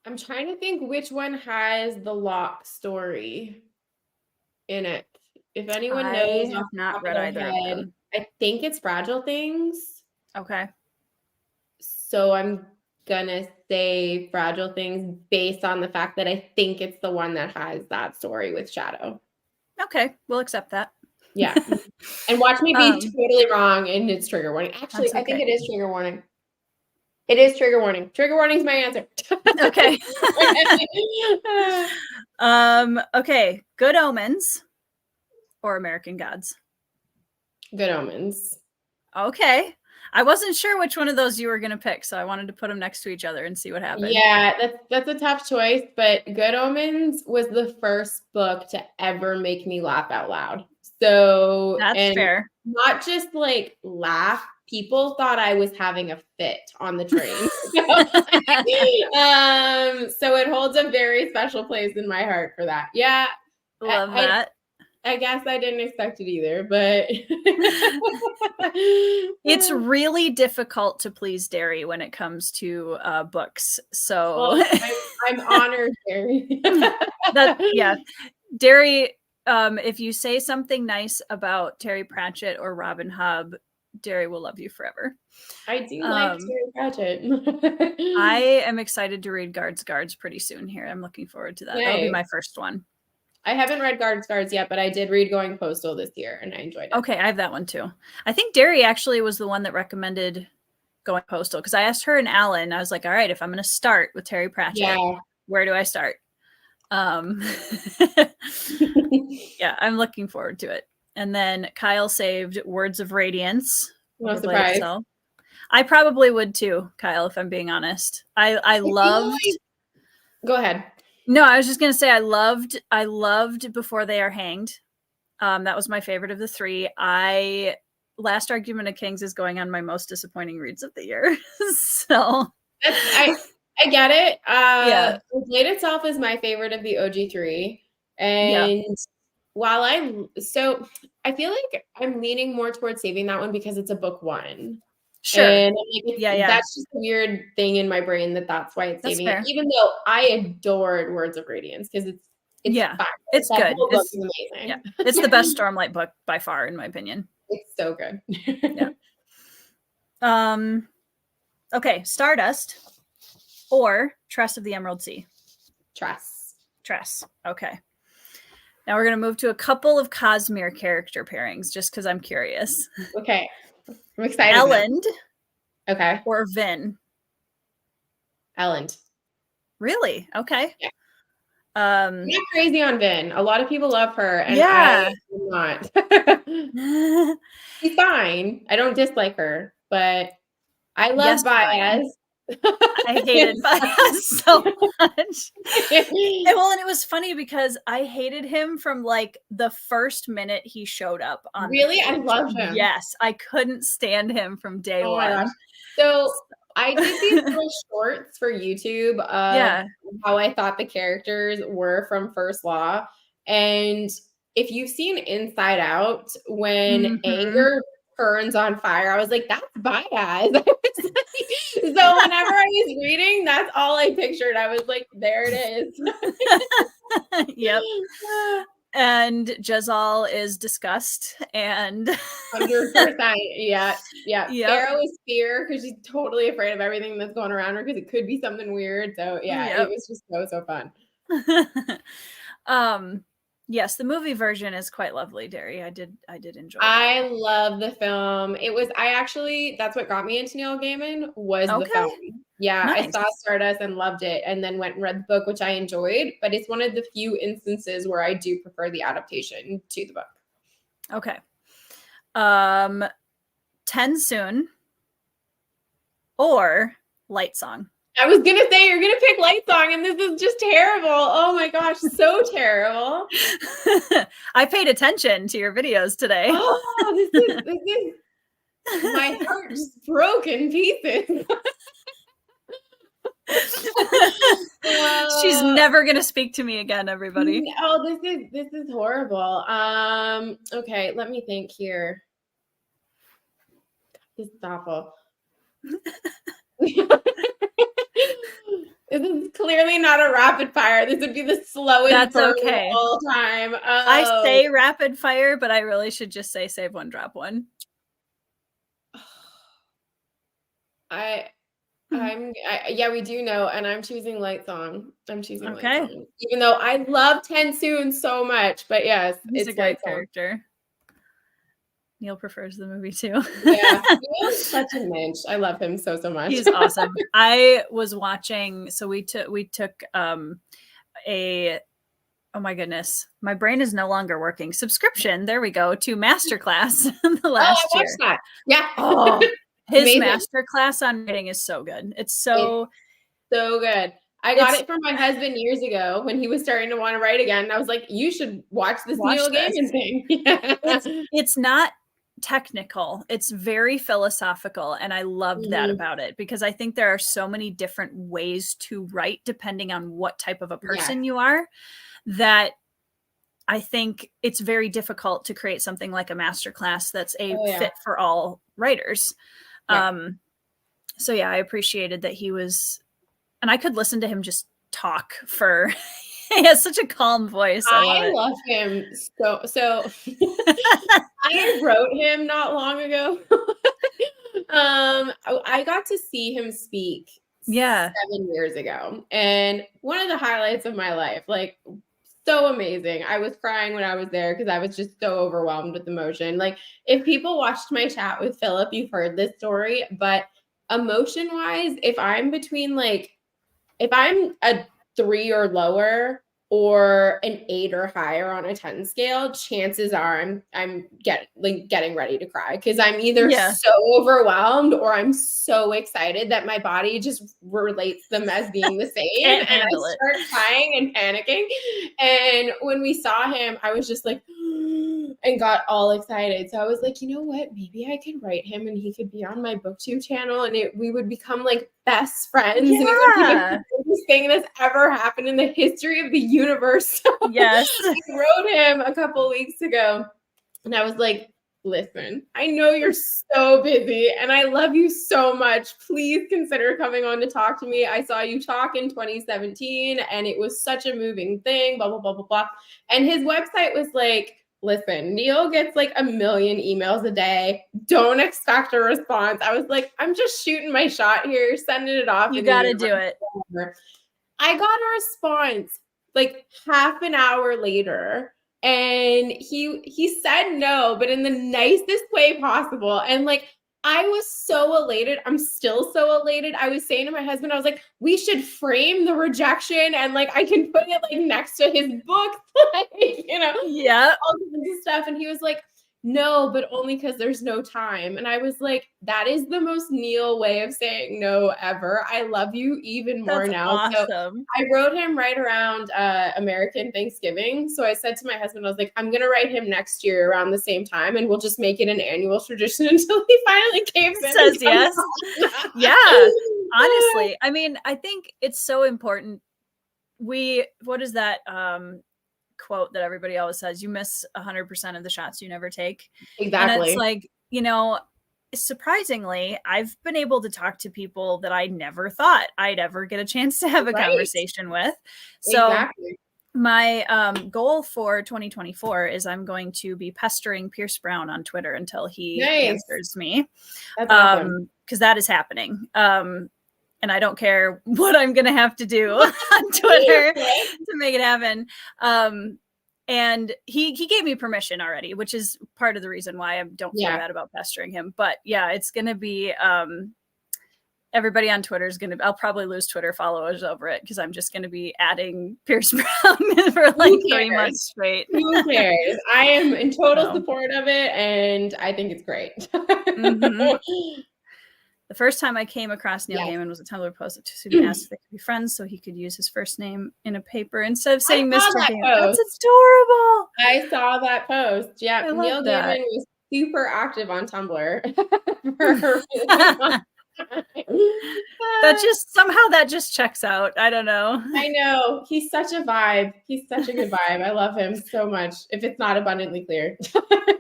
I'm trying to think which one has the lock story in it. If anyone knows, I have not read either of them. I think it's Fragile Things. Okay. So I'm gonna say Fragile Things based on the fact that I think it's the one that has that story with Shadow. Okay, we'll accept that. Yeah. And watch me be totally wrong and it's Trigger Warning. Actually, I think it is Trigger Warning. It is Trigger Warning. Trigger Warning is my answer. Okay. Okay. Good Omens or American Gods? Good Omens. Okay. I wasn't sure which one of those you were going to pick, so I wanted to put them next to each other and see what happened. Yeah, that's a tough choice, but Good Omens was the first book to ever make me laugh out loud. So that's fair. Not just like laugh. People thought I was having a fit on the train. So it holds a very special place in my heart for that. Yeah. Love that. I guess I didn't expect it either, but it's really difficult to please Derry when it comes to books. So I'm honored, Derry. Derry, if you say something nice about Terry Pratchett or Robin Hobb, Derry will love you forever. I do like Terry Pratchett. I am excited to read Guards pretty soon here. I'm looking forward to that. Yay. That'll be my first one. I haven't read Guards yet, but I did read Going Postal this year and I enjoyed it. Okay, I have that one too. I think Derry actually was the one that recommended Going Postal because I asked her and Alan, I was like, all right, if I'm going to start with Terry Pratchett, where do I start? Yeah, I'm looking forward to it. And then Kyle saved Words of Radiance. No surprise. I probably would too, Kyle, if I'm being honest. I loved. Go ahead. No, I was just gonna say I loved Before They Are Hanged. That was my favorite of the three. Last Argument of Kings is going on my most disappointing reads of the year. So I get it. The Blade itself is my favorite of the OG3. And while I feel like I'm leaning more towards saving that one because it's a book one. Sure. And that's just a weird thing in my brain that's why it's saving it. Even though I adored Words of Radiance because it's fire. It's that good. Whole book is amazing. Yeah, it's the best Stormlight book by far, in my opinion. It's so good. Okay, Stardust or Tress of the Emerald Sea? Tress. Okay. Now we're going to move to a couple of Cosmere character pairings just because I'm curious. Okay. I'm excited. Elend. Okay. Or Vin? Elend. Really? Okay. Yeah. I'm not crazy on Vin. A lot of people love her. And I am not. She's fine. I don't dislike her, but I love Baez. I hated Baez so much. And it was funny because I hated him from like the first minute he showed up on. Really? I love him. Yes, I couldn't stand him from day one. My gosh. So I did these little shorts for YouTube of how I thought the characters were from First Law. And if you've seen Inside Out, when anger burns on fire, I was like, that's Baez. So whenever I was reading, that's all I pictured. I was like, there it is. Yep. And Jezal is disgust and 100%. Yeah. Yep. Pharaoh is fear because she's totally afraid of everything that's going around her because it could be something weird. So yeah, Yep. it was just so fun. Yes, the movie version is quite lovely, Derry. I did enjoy it. I love the film. That's what got me into Neil Gaiman was the film. Yeah, nice. I saw Stardust and loved it, and then went and read the book, which I enjoyed, but it's one of the few instances where I do prefer the adaptation to the book. Okay. 10 Soon or Light Song. I was going to say, you're going to pick Light Song, and this is just terrible. Oh my gosh, so terrible. I paid attention to your videos today. Oh, this is my heart just broke in pieces. She's never going to speak to me again, everybody. Oh, this is horrible. Okay, let me think here. This is awful. This is clearly not a rapid fire. This would be the slowest burn of all time. I say rapid fire, but I really should just say save one, drop one. Yeah, we do know, and I'm choosing Light Song. I'm choosing Light Song, even though I love 10 Soon so much. But yes, it's a great character. Neil prefers the movie too. Yeah, Neil's such a mensch. I love him so much. He's awesome. I was watching, so we took oh my goodness, my brain is no longer working. Subscription, there we go, to Masterclass the last year. That. Yeah. Oh, his Masterclass on writing is so good. It's so good. I got it from my husband years ago when he was starting to want to write again. And I was like, you should watch this Neil Gaiman thing. Yeah. It's not technical. It's very philosophical. And I loved that about it because I think there are so many different ways to write depending on what type of a person you are, that I think it's very difficult to create something like a masterclass that's a fit for all writers. Yeah. So yeah, I appreciated that he was, and I could listen to him just talk for, he has such a calm voice. I love him. So I wrote him not long ago. I got to see him speak 7 years ago. And one of the highlights of my life, like so amazing. I was crying when I was there because I was just so overwhelmed with emotion. Like if people watched my chat with Philip, you've heard this story, but emotion wise, if I'm a 3 or lower or an 8 or higher on a 10 scale, chances are I'm getting ready to cry because I'm either so overwhelmed or I'm so excited that my body just relates them as being the same. And I start crying and panicking. And when we saw him, I was just like, and got all excited. So I was like, you know what? Maybe I could write him and he could be on my Booktube channel and we would become like best friends. Yeah. And it would be the greatest thing that's ever happened in the history of the universe. Yes. I wrote him a couple weeks ago and I was like, listen, I know you're so busy and I love you so much. Please consider coming on to talk to me. I saw you talk in 2017 and it was such a moving thing, blah, blah, blah, blah, blah. And his website was like, listen, Neil gets like 1 million emails a day. Don't expect a response. I was like, I'm just shooting my shot here, sending it off. You got to do it. I got a response like half an hour later. And he said no, but in the nicest way possible. And like, I was so elated. I'm still so elated. I was saying to my husband, I was like, we should frame the rejection and like, I can put it like next to his book, like, you know, all kinds of stuff. And he was like, no, but only because there's no time. And I was like, that is the most Neil way of saying no ever. I love you even more now. Awesome. So I wrote him right around American Thanksgiving. So I said to my husband, I was like, I'm going to write him next year around the same time. And we'll just make it an annual tradition until he finally says yes. Yeah, honestly. I mean, I think it's so important. What is that quote that everybody always says? You miss 100% of the shots you never take. Exactly. And it's like, you know, surprisingly, I've been able to talk to people that I never thought I'd ever get a chance to have a conversation with. So My goal for 2024 is I'm going to be pestering Pierce Brown on Twitter until he answers me. That's awesome. Because that is happening. And I don't care what I'm going to have to do on Twitter to make it happen. And he gave me permission already, which is part of the reason why I don't feel bad about pestering him. But yeah, it's going to be everybody on Twitter is I'll probably lose Twitter followers over it because I'm just going to be adding Pierce Brown for like 3 months straight. Who cares? I am in total support of it, and I think it's great. The first time I came across Neil Gaiman was a Tumblr post that student asked if they could be friends so he could use his first name in a paper instead of saying Mr. Gaiman. That's adorable. I saw that post. Yeah, Neil Gaiman was super active on Tumblr. That just somehow that just checks out. I don't know. I know. He's such a vibe. He's such a good vibe. I love him so much. If it's not abundantly clear.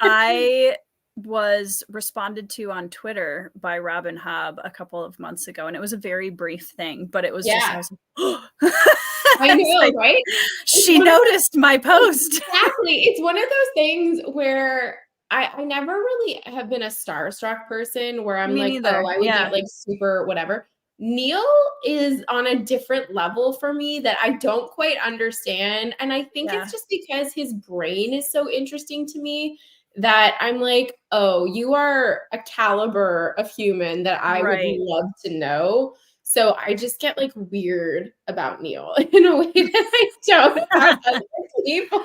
I was responded to on Twitter by Robin Hobb a couple of months ago, and it was a very brief thing, but it was just I was like, I know, like, right? She noticed my post. Exactly. It's one of those things where I never really have been a starstruck person where I'm like, I would get like super whatever. Neil is on a different level for me that I don't quite understand. And I think it's just because his brain is so interesting to me that I'm like, oh, you are a caliber of human that I would love to know. So I just get like weird about Neil in a way that I don't have other people.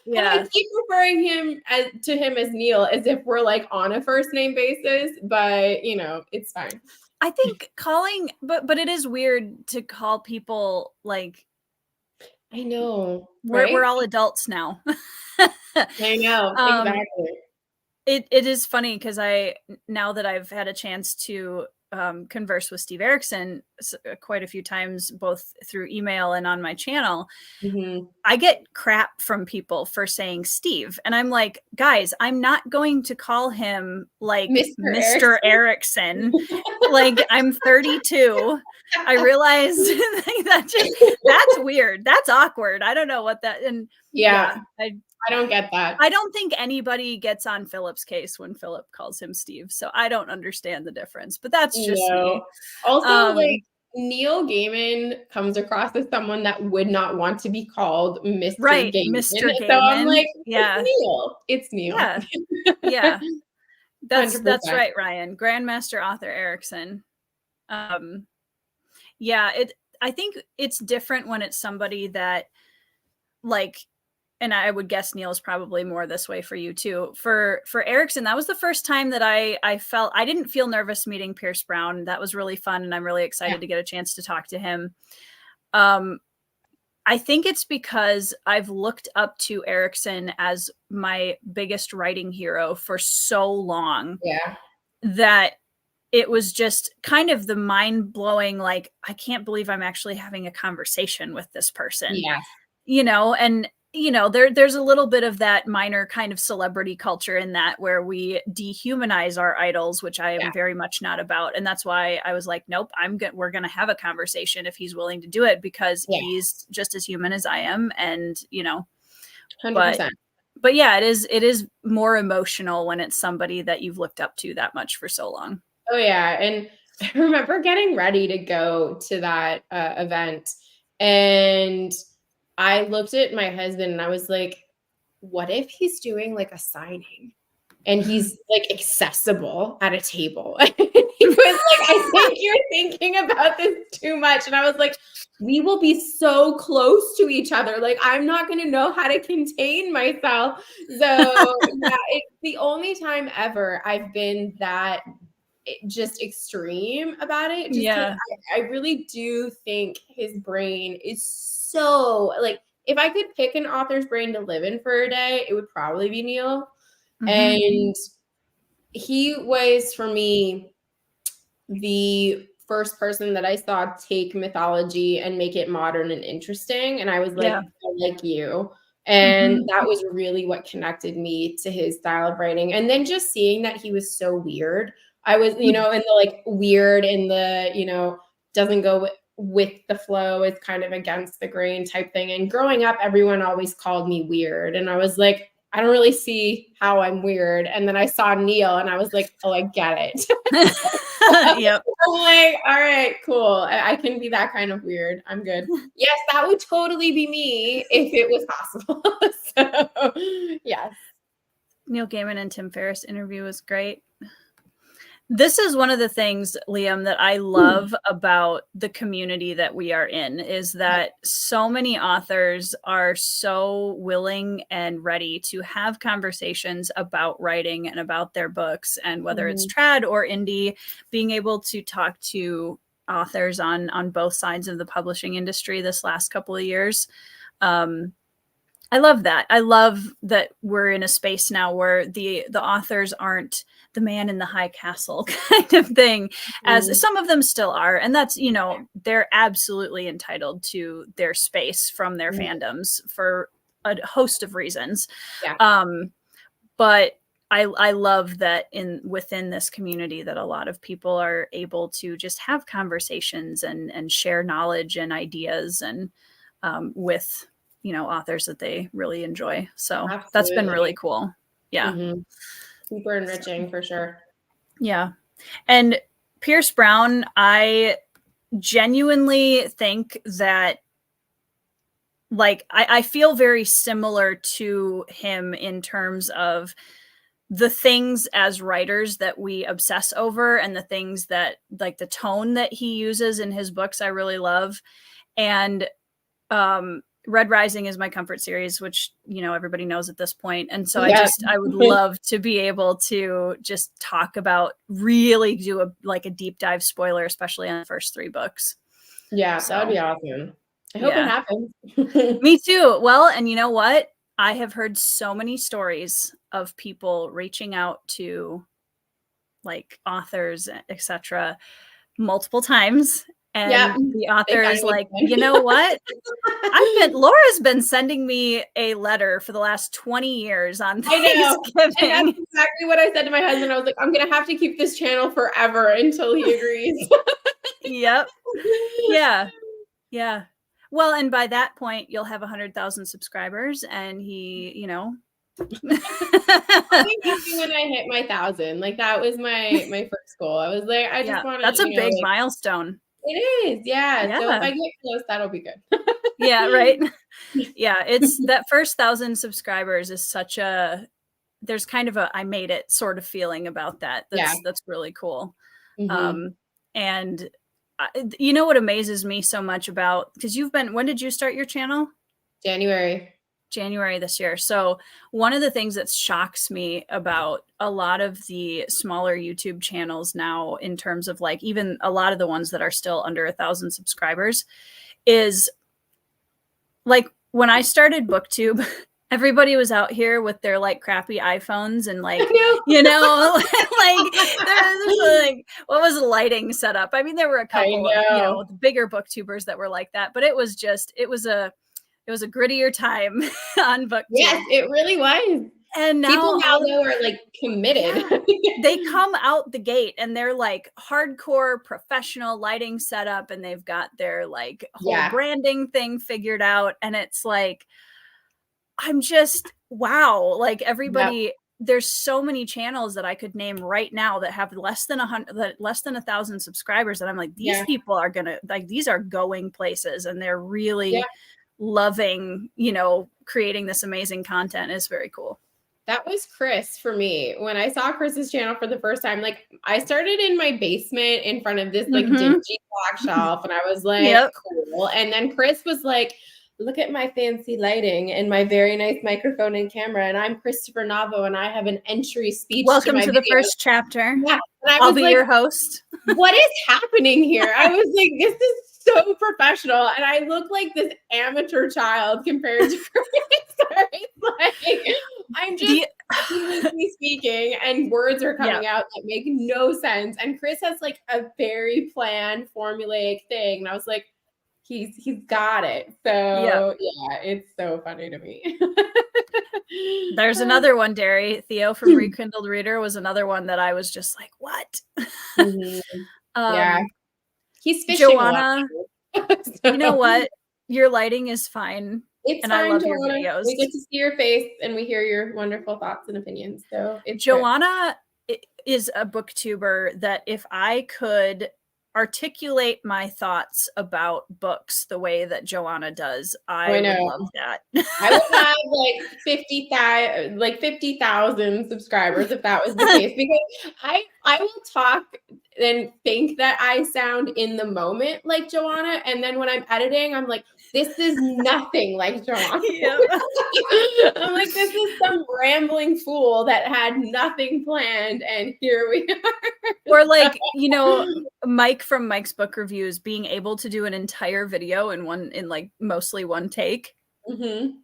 And I keep referring to him as Neil as if we're like on a first name basis, but you know, it's fine. I think calling, but it is weird to call people like. I know. We're all adults now. I know, exactly. It is funny because now that I've had a chance to converse with Steve Erickson quite a few times, both through email and on my channel, I get crap from people for saying Steve. And I'm like, guys, I'm not going to call him like Mr. Erickson. Like, I'm 32. I realized that's weird. That's awkward. I don't know what that, and I don't get that. I don't think anybody gets on Philip's case when Philip calls him Steve. So I don't understand the difference, but that's just me. Also, like, Neil Gaiman comes across as someone that would not want to be called Mr. Gaiman. Mr. Gaiman. So I'm like, it's Neil. Yeah. That's right, Ryan. Grandmaster author Erickson. I think it's different when it's somebody that, like, and I would guess Neil's probably more this way for you too. For Erickson, that was the first time that I felt, I didn't feel nervous meeting Pierce Brown. That was really fun, and I'm really excited to get a chance to talk to him. I think it's because I've looked up to Erickson as my biggest writing hero for so long that it was just kind of the mind-blowing, like, I can't believe I'm actually having a conversation with this person. You know, and you know, there's a little bit of that minor kind of celebrity culture in that, where we dehumanize our idols, which I am very much not about. And that's why I was like, nope, we're going to have a conversation if he's willing to do it, because he's just as human as I am. And, you know, 100%. But yeah, it is more emotional when it's somebody that you've looked up to that much for so long. Oh yeah. And I remember getting ready to go to that event, and I looked at my husband and I was like, what if he's doing like a signing and he's like accessible at a table? And he was like, I think you're thinking about this too much. And I was like, we will be so close to each other. Like, I'm not going to know how to contain myself. So it's the only time ever I've been that just extreme about it. I really do think his brain is so, like, if I could pick an author's brain to live in for a day, it would probably be Neil. And he was, for me, the first person that I saw take mythology and make it modern and interesting. And I was like, I like you. And that was really what connected me to his style of writing. And then just seeing that he was so weird. I was, you know, in the like weird, in the, you know, doesn't go with, with the flow, is kind of against the grain type thing. And growing up, everyone always called me weird. And I was like, I don't really see how I'm weird. And then I saw Neil and I was like, oh, I get it. Yep. I'm like, all right, cool. I can be that kind of weird. I'm good. Yes, that would totally be me if it was possible. So, yes. Neil Gaiman and Tim Ferriss interview was great. This is one of the things, Liam, that I love about the community that we are in, is that so many authors are so willing and ready to have conversations about writing and about their books, and whether it's trad or indie, being able to talk to authors on both sides of the publishing industry this last couple of years. I love that. I love that we're in a space now where the authors aren't the man in the high castle kind of thing, as some of them still are. And that's, you know, they're absolutely entitled to their space from their fandoms for a host of reasons. Yeah. But I love that within this community that a lot of people are able to just have conversations and share knowledge and ideas and with, you know, authors that they really enjoy. So That's been really cool. Yeah. Super enriching for sure. Yeah. And Pierce Brown, I genuinely think that, like, I feel very similar to him in terms of the things as writers that we obsess over, and the things that, like, the tone that he uses in his books, I really love. And Red Rising is my comfort series, which, you know, everybody knows at this point. And so I would love to be able to just talk about, really do a deep dive spoiler, especially on the first 3 books. Yeah, So, that would be awesome. I hope it happens. Me too. Well, and you know what? I have heard so many stories of people reaching out to, like, authors, etc., multiple times. And the author is like, you know what? Laura's been sending me a letter for the last 20 years on Thanksgiving. And that's exactly what I said to my husband. I was like, I'm going to have to keep this channel forever until he agrees. Yep. Yeah. Yeah. Well, and by that point, you'll have 100,000 subscribers, and he, you know. I'll be happy when I hit my 1,000. Like, that was my first goal. I was like, I just want to. That's a big milestone. It is, yeah. So if I get close, that'll be good. Yeah, right. Yeah, it's that first 1,000 subscribers is such a, there's kind of a I made it sort of feeling about that. That's really cool. And you know what amazes me so much about, because when did you start your channel? January this year. So one of the things that shocks me about a lot of the smaller YouTube channels now, in terms of, like, even a lot of the ones that are still under 1,000 subscribers, is, like, when I started Booktube, everybody was out here with their, like, crappy iPhones and, like, you know, like, what was the lighting setup? I mean, there were a couple of, you know, bigger booktubers that were like that, but it was a grittier time on Booktube. Yes, it really was. And now people now are, like, committed. Yeah. They come out the gate and they're, like, hardcore professional lighting setup, and they've got their, like, whole branding thing figured out. And it's like, I'm just, wow. Like, everybody, there's so many channels that I could name right now that have less than 1,000 subscribers. And I'm like, these people are gonna, like, these are going places, and they're really loving, you know, creating this amazing content. Is very cool. That was Chris for me. When I saw Chris's channel for the first time, like, I started in my basement in front of this, like, dingy bookshelf, and I was like, cool. And then Chris was like, look at my fancy lighting and my very nice microphone and camera. And I'm Christopher Navo, and I have an entry speech. Welcome to the first chapter. Yeah. I'll be your host. What is happening here? I was like, this is so professional, and I look like this amateur child compared to Chris. Like, I'm just speaking, and words are coming out that make no sense. And Chris has, like, a very planned, formulaic thing, and I was like, he's got it. So yeah, it's so funny to me. There's another one, Derry. Theo from Rekindled Reader was another one that I was just like, what? Yeah. He's fishing Joanna. So, you know what? Your lighting is fine. It's and fine, I love Joanna. your videos. We get to see your face and we hear your wonderful thoughts and opinions. So it's Joanna is a booktuber that if I could articulate my thoughts about books the way that Joanna does, I would love that. I would have like 50,000 subscribers if that was the case, because I will talk and think that I sound in the moment like Joanna, and then when I'm editing, I'm like, this is nothing like Joanna. Yeah. I'm like, this is some rambling fool that had nothing planned, and here we are. Or like, you know, Mike from Mike's Book Reviews being able to do an entire video in like mostly one take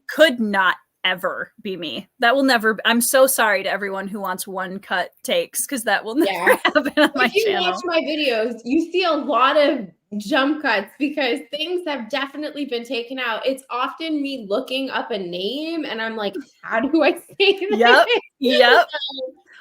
could not ever be me. That will never. I'm so sorry to everyone who wants one cut takes, because that will never happen on my channel. If you watch my videos, you see a lot of jump cuts because things have definitely been taken out. It's often me looking up a name and I'm like, how do I say that? Yep.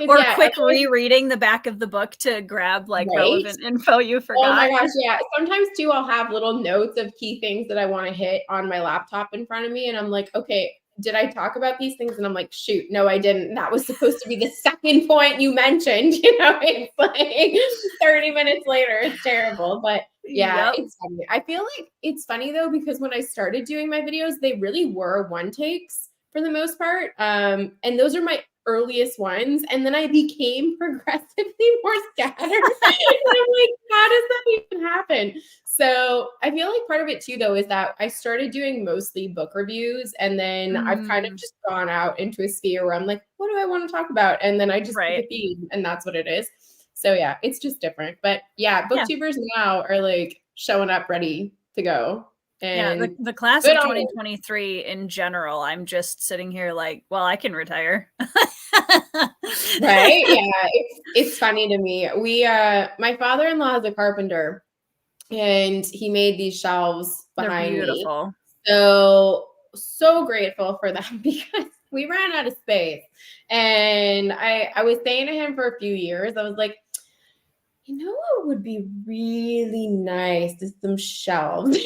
Or quick rereading the back of the book to grab like relevant info you forgot. Oh my gosh, yeah. Sometimes too, I'll have little notes of key things that I want to hit on my laptop in front of me. And I'm like, okay, did I talk about these things? And I'm like, shoot, no, I didn't. That was supposed to be the second point you mentioned. You know, it's like 30 minutes later. It's terrible. But yeah, it's funny. I feel like it's funny though, because when I started doing my videos, they really were one takes for the most part. And those are my earliest ones, and then I became progressively more scattered. And I'm like, how does that even happen? So I feel like part of it too, though, is that I started doing mostly book reviews, and then I've kind of just gone out into a sphere where I'm like, what do I want to talk about? And then I just pick a theme, and that's what it is. So yeah, it's just different. But yeah, booktubers now are like showing up ready to go. And yeah, the class of 2023 in general, I'm just sitting here like, well, I can retire. Right? Yeah, it's funny to me. My father-in-law is a carpenter, and he made these shelves behind me. So grateful for them, because we ran out of space. And I was saying to him for a few years, I was like, you know what would be really nice is some shelves.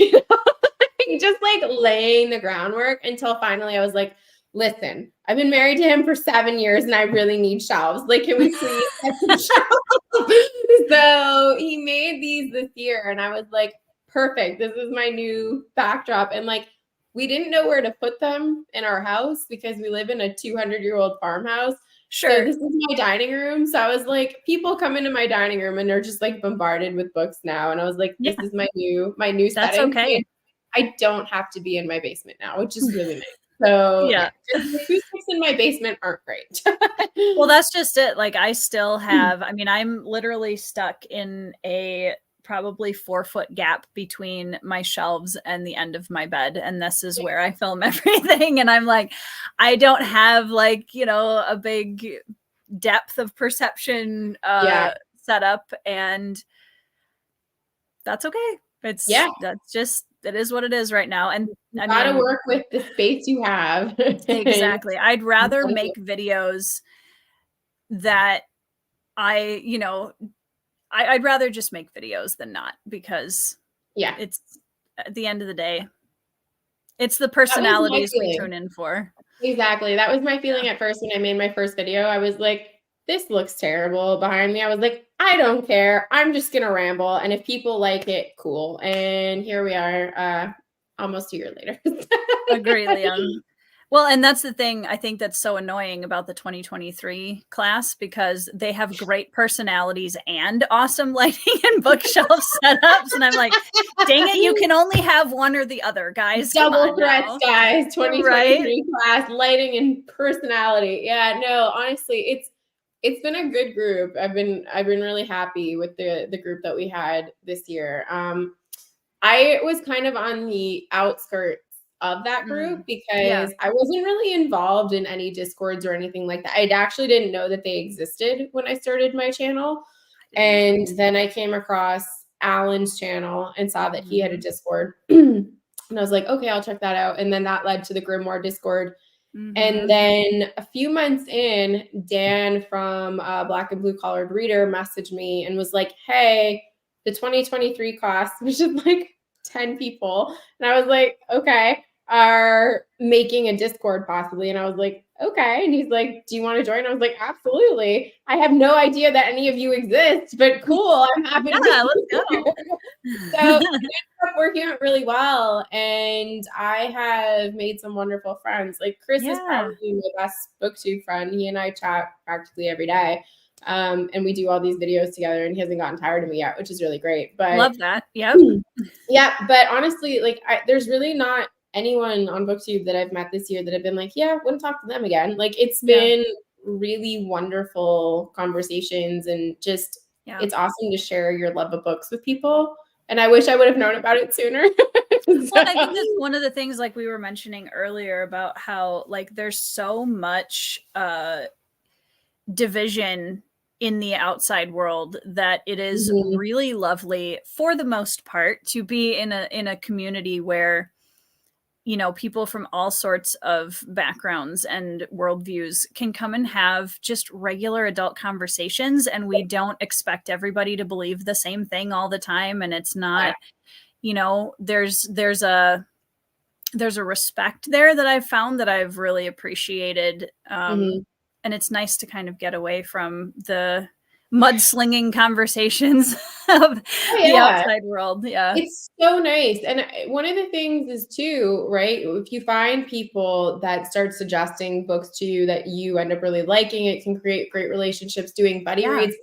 Just like laying the groundwork, until finally I was like, listen, I've been married to him for 7 years and I really need shelves. Like, can we please get some shelves? So he made these this year, and I was like, perfect. This is my new backdrop. And like, we didn't know where to put them in our house because we live in a 200-year-old farmhouse. Sure. So this is my dining room. So I was like, people come into my dining room and they're just like bombarded with books now. And I was like, this is my new setting. That's okay. I don't have to be in my basement now, which is really nice. So yeah, the acoustics in my basement aren't great. Well, that's just it. Like, I still have, I mean, I'm literally stuck in a probably 4-foot gap between my shelves and the end of my bed. And this is where I film everything. And I'm like, I don't have like, you know, a big depth of perception set up, and that's okay. That's just, it is what it is right now. And you gotta work with the space you have. Exactly. I'd rather make videos that I'd rather just make videos than not, because it's, at the end of the day, it's the personalities we tune in for. Exactly. That was my feeling at first when I made my first video. I was like, this looks terrible behind me. I was like, I don't care. I'm just going to ramble. And if people like it, cool. And here we are, almost a year later. Agree, Liam. Well, and that's the thing I think that's so annoying about the 2023 class, because they have great personalities and awesome lighting and bookshelf setups. And I'm like, dang it, you can only have one or the other, guys. Double threats, guys. 2023 class, lighting and personality. Yeah, no, honestly, it's been a good group. I've been really happy with the group that we had this year. I was kind of on the outskirts of that group because I wasn't really involved in any Discords or anything like that. I actually didn't know that they existed when I started my channel. And then I came across Alan's channel and saw that he had a Discord. And I was like, okay, I'll check that out. And then that led to the Grimoire Discord. And then a few months in, Dan from Black and Blue Collared Reader messaged me and was like, hey, the 2023 class, which is like, 10 people. And I was like, okay, are making a Discord possibly. And I was like, okay. And he's like, do you want to join? I was like, absolutely. I have no idea that any of you exist, but cool. I'm happy to be Yeah, let's go. So it ended up working out really well. And I have made some wonderful friends. Like Chris is probably my best Booktube friend. He and I chat practically every day. And we do all these videos together, and he hasn't gotten tired of me yet, which is really great. But love that. Yep. Yeah. But honestly, like there's really not anyone on Booktube that I've met this year that have been like, yeah, wouldn't talk to them again. Like it's been really wonderful conversations, and just it's awesome to share your love of books with people. And I wish I would have known about it sooner. Well, I think that's one of the things, like we were mentioning earlier, about how like there's so much division in the outside world that it is really lovely, for the most part, to be in a community where, you know, people from all sorts of backgrounds and worldviews can come and have just regular adult conversations, and we don't expect everybody to believe the same thing all the time. And it's not, you know, there's a respect there that I've found that I've really appreciated. And it's nice to kind of get away from the mudslinging conversations of the outside world. Yeah. It's so nice. And one of the things is too, right? If you find people that start suggesting books to you that you end up really liking, it can create great relationships doing buddy reads.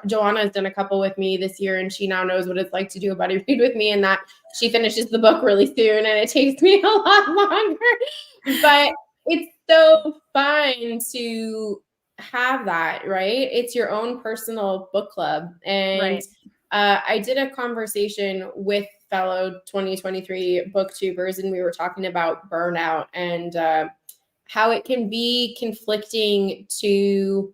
Joanna has done a couple with me this year, and she now knows what it's like to do a buddy read with me, and that she finishes the book really soon, and it takes me a lot longer. But it's so fun to have that, right? It's your own personal book club. And I did a conversation with fellow 2023 booktubers, and we were talking about burnout and how it can be conflicting to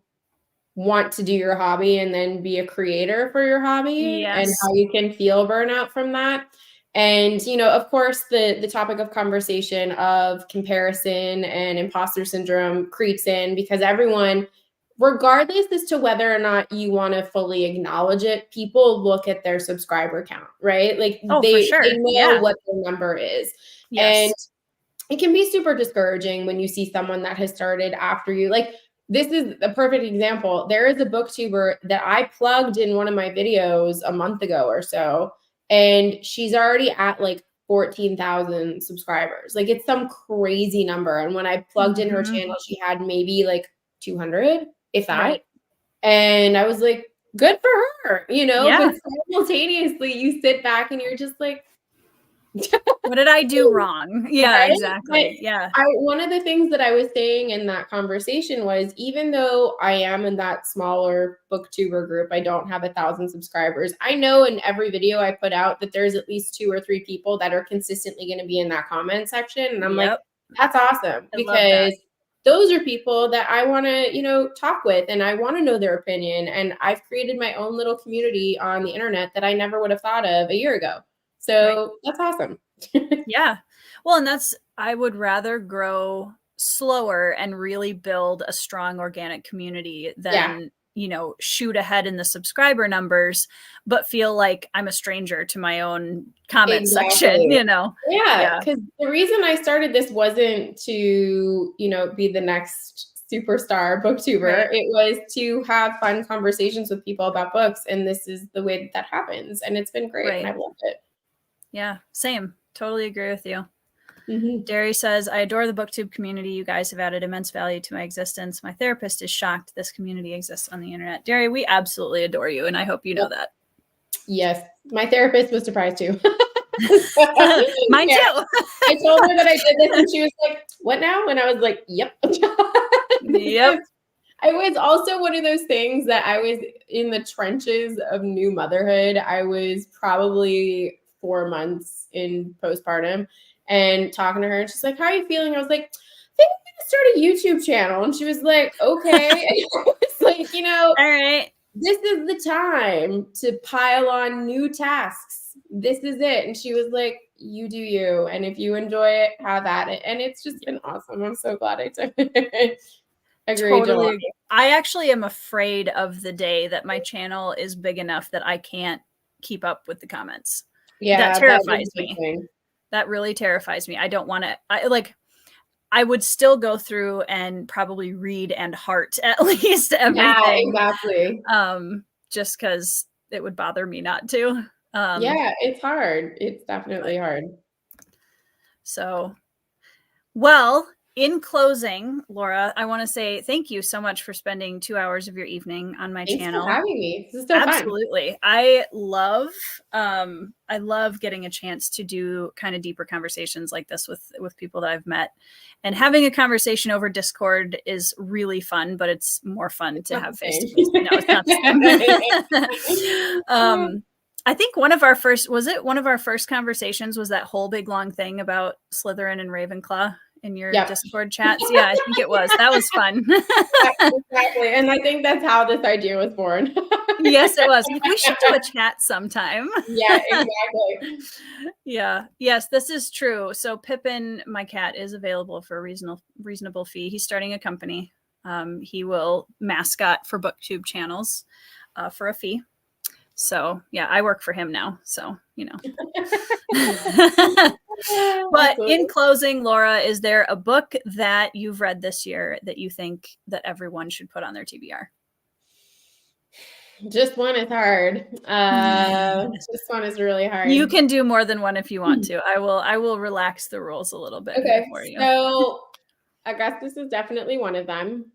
want to do your hobby and then be a creator for your hobby, and how you can feel burnout from that. And, you know, of course, the topic of conversation of comparison and imposter syndrome creeps in, because everyone, regardless as to whether or not you want to fully acknowledge it, people look at their subscriber count, right? Like they know what their number is. And it can be super discouraging when you see someone that has started after you. Like, this is a perfect example. There is a booktuber that I plugged in one of my videos a month ago or so, and she's already at like 14,000 subscribers. Like, it's some crazy number. And when I plugged in her channel, she had maybe like 200, if that. And I was like, good for her, you know? But simultaneously, you sit back and you're just like, what did I do wrong? Yeah, exactly. One of the things that I was saying in that conversation was, even though I am in that smaller booktuber group, I don't have 1,000 subscribers. I know in every video I put out that there's at least 2 or 3 people that are consistently going to be in that comment section. And I'm like, that's awesome, because those are people that I want to, you know, talk with, and I want to know their opinion. And I've created my own little community on the internet that I never would have thought of a year ago. So that's awesome. Well, and I would rather grow slower and really build a strong organic community than, you know, shoot ahead in the subscriber numbers, but feel like I'm a stranger to my own comment section, you know? Because the reason I started this wasn't to, you know, be the next superstar booktuber. It was to have fun conversations with people about books. And this is the way that happens. And it's been great. And I've loved it. Yeah, same. Totally agree with you. Derry says, I adore the booktube community. You guys have added immense value to my existence. My therapist is shocked this community exists on the internet. Derry, we absolutely adore you, and I hope you know that. Yes. My therapist was surprised too. Mine too. I told her that I did this, and she was like, what now? And I was like, yep. I was also one of those things that I was in the trenches of new motherhood. I was probably 4 months in postpartum, and talking to her, and she's like, how are you feeling? I was like, I think I'm going to start a YouTube channel. And she was like, okay. It's like, you know, all right, this is the time to pile on new tasks. This is it. And she was like, you do you. And if you enjoy it, have at it. And it's just been awesome. I'm so glad I took it. Totally. I actually am afraid of the day that my channel is big enough that I can't keep up with the comments. Yeah, that terrifies me. That really terrifies me. I don't want to, I would still go through and probably read and heart at least everything. Yeah, exactly. Just because it would bother me not to. Yeah, it's hard. It's definitely hard. So, well, in closing, Laura, I want to say thank you so much for spending 2 hours of your evening on my channel. Thanks for having me. This is so Absolutely. fun. I love getting a chance to do kind of deeper conversations like this with people that I've met. And having a conversation over Discord is really fun, but it's more fun to have face-to-face. No, it's not the same. I think one of our first conversations was that whole big long thing about Slytherin and Ravenclaw in your Discord chats. Yeah, I think it was. That was fun. Exactly. And I think that's how this idea was born. Yes, it was. We should do a chat sometime. Yeah, exactly. Yeah. Yes, this is true. So Pippin, my cat, is available for a reasonable fee. He's starting a company. He will mascot for Booktube channels for a fee. So yeah, I work for him now. So, you know. But in closing, Laura, is there a book that you've read this year that you think that everyone should put on their TBR? Just one is hard. Just one is really hard. You can do more than one if you want to. I will relax the rules a little bit for you. So Augustus is definitely one of them.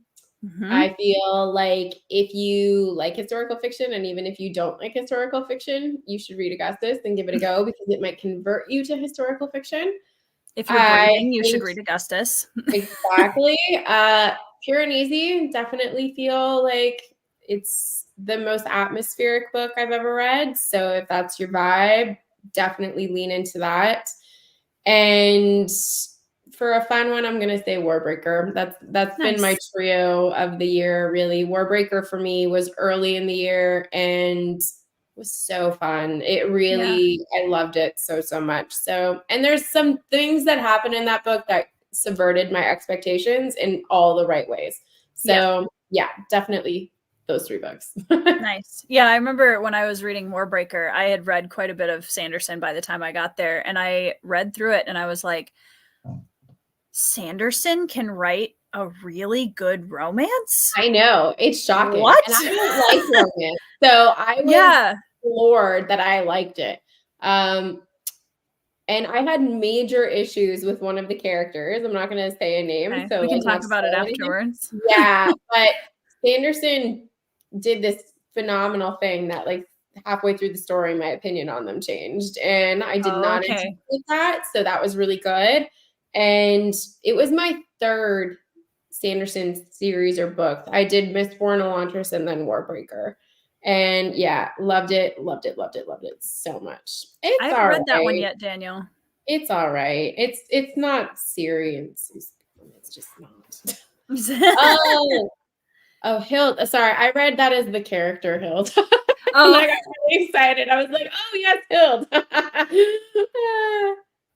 I feel like if you like historical fiction, and even if you don't like historical fiction, you should read Augustus and give it a go, because it might convert you to historical fiction. If you're breathing, you should read Augustus. Exactly. Pure and Easy, definitely feel like it's the most atmospheric book I've ever read. So if that's your vibe, definitely lean into that. And for a fun one, I'm going to say Warbreaker. That's nice. Been my trio of the year, really. Warbreaker for me was early in the year and was so fun. It really, I loved it so much. So, and there's some things that happen in that book that subverted my expectations in all the right ways. So yeah definitely those 3 books. Nice. Yeah, I remember when I was reading Warbreaker, I had read quite a bit of Sanderson by the time I got there, and I read through it and I was like, Sanderson can write a really good romance? I know. It's shocking. What? And I don't like romance. So I was floored that I liked it. And I had major issues with one of the characters. I'm not going to say a name. Okay. So we can talk about it afterwards. Yeah. But Sanderson did this phenomenal thing that, like, halfway through the story, my opinion on them changed. And I did not anticipate that. So that was really good. And it was my 3rd Sanderson series or book. I did Mistborn, Elantris, and then Warbreaker. And yeah, loved it so much. I haven't read that one yet, Daniel. It's all right. It's not serious. It's just not. Oh, Hild. Sorry, I read that as the character Hild. Oh, I got really excited. I was like, oh yes, Hild.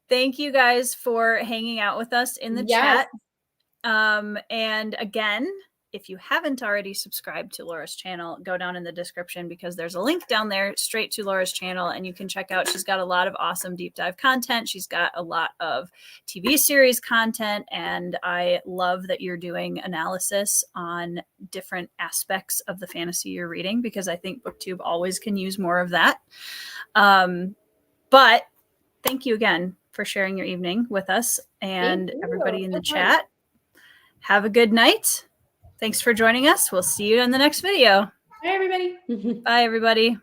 Thank you guys for hanging out with us in the chat. And again, if you haven't already subscribed to Laura's channel, go down in the description, because there's a link down there straight to Laura's channel, and you can check out, she's got a lot of awesome deep dive content. She's got a lot of TV series content, and I love that you're doing analysis on different aspects of the fantasy you're reading, because I think Booktube always can use more of that. But thank you again for sharing your evening with us, and everybody in the chat. Have a good night. Thanks for joining us. We'll see you in the next video. Bye, everybody. Bye, everybody.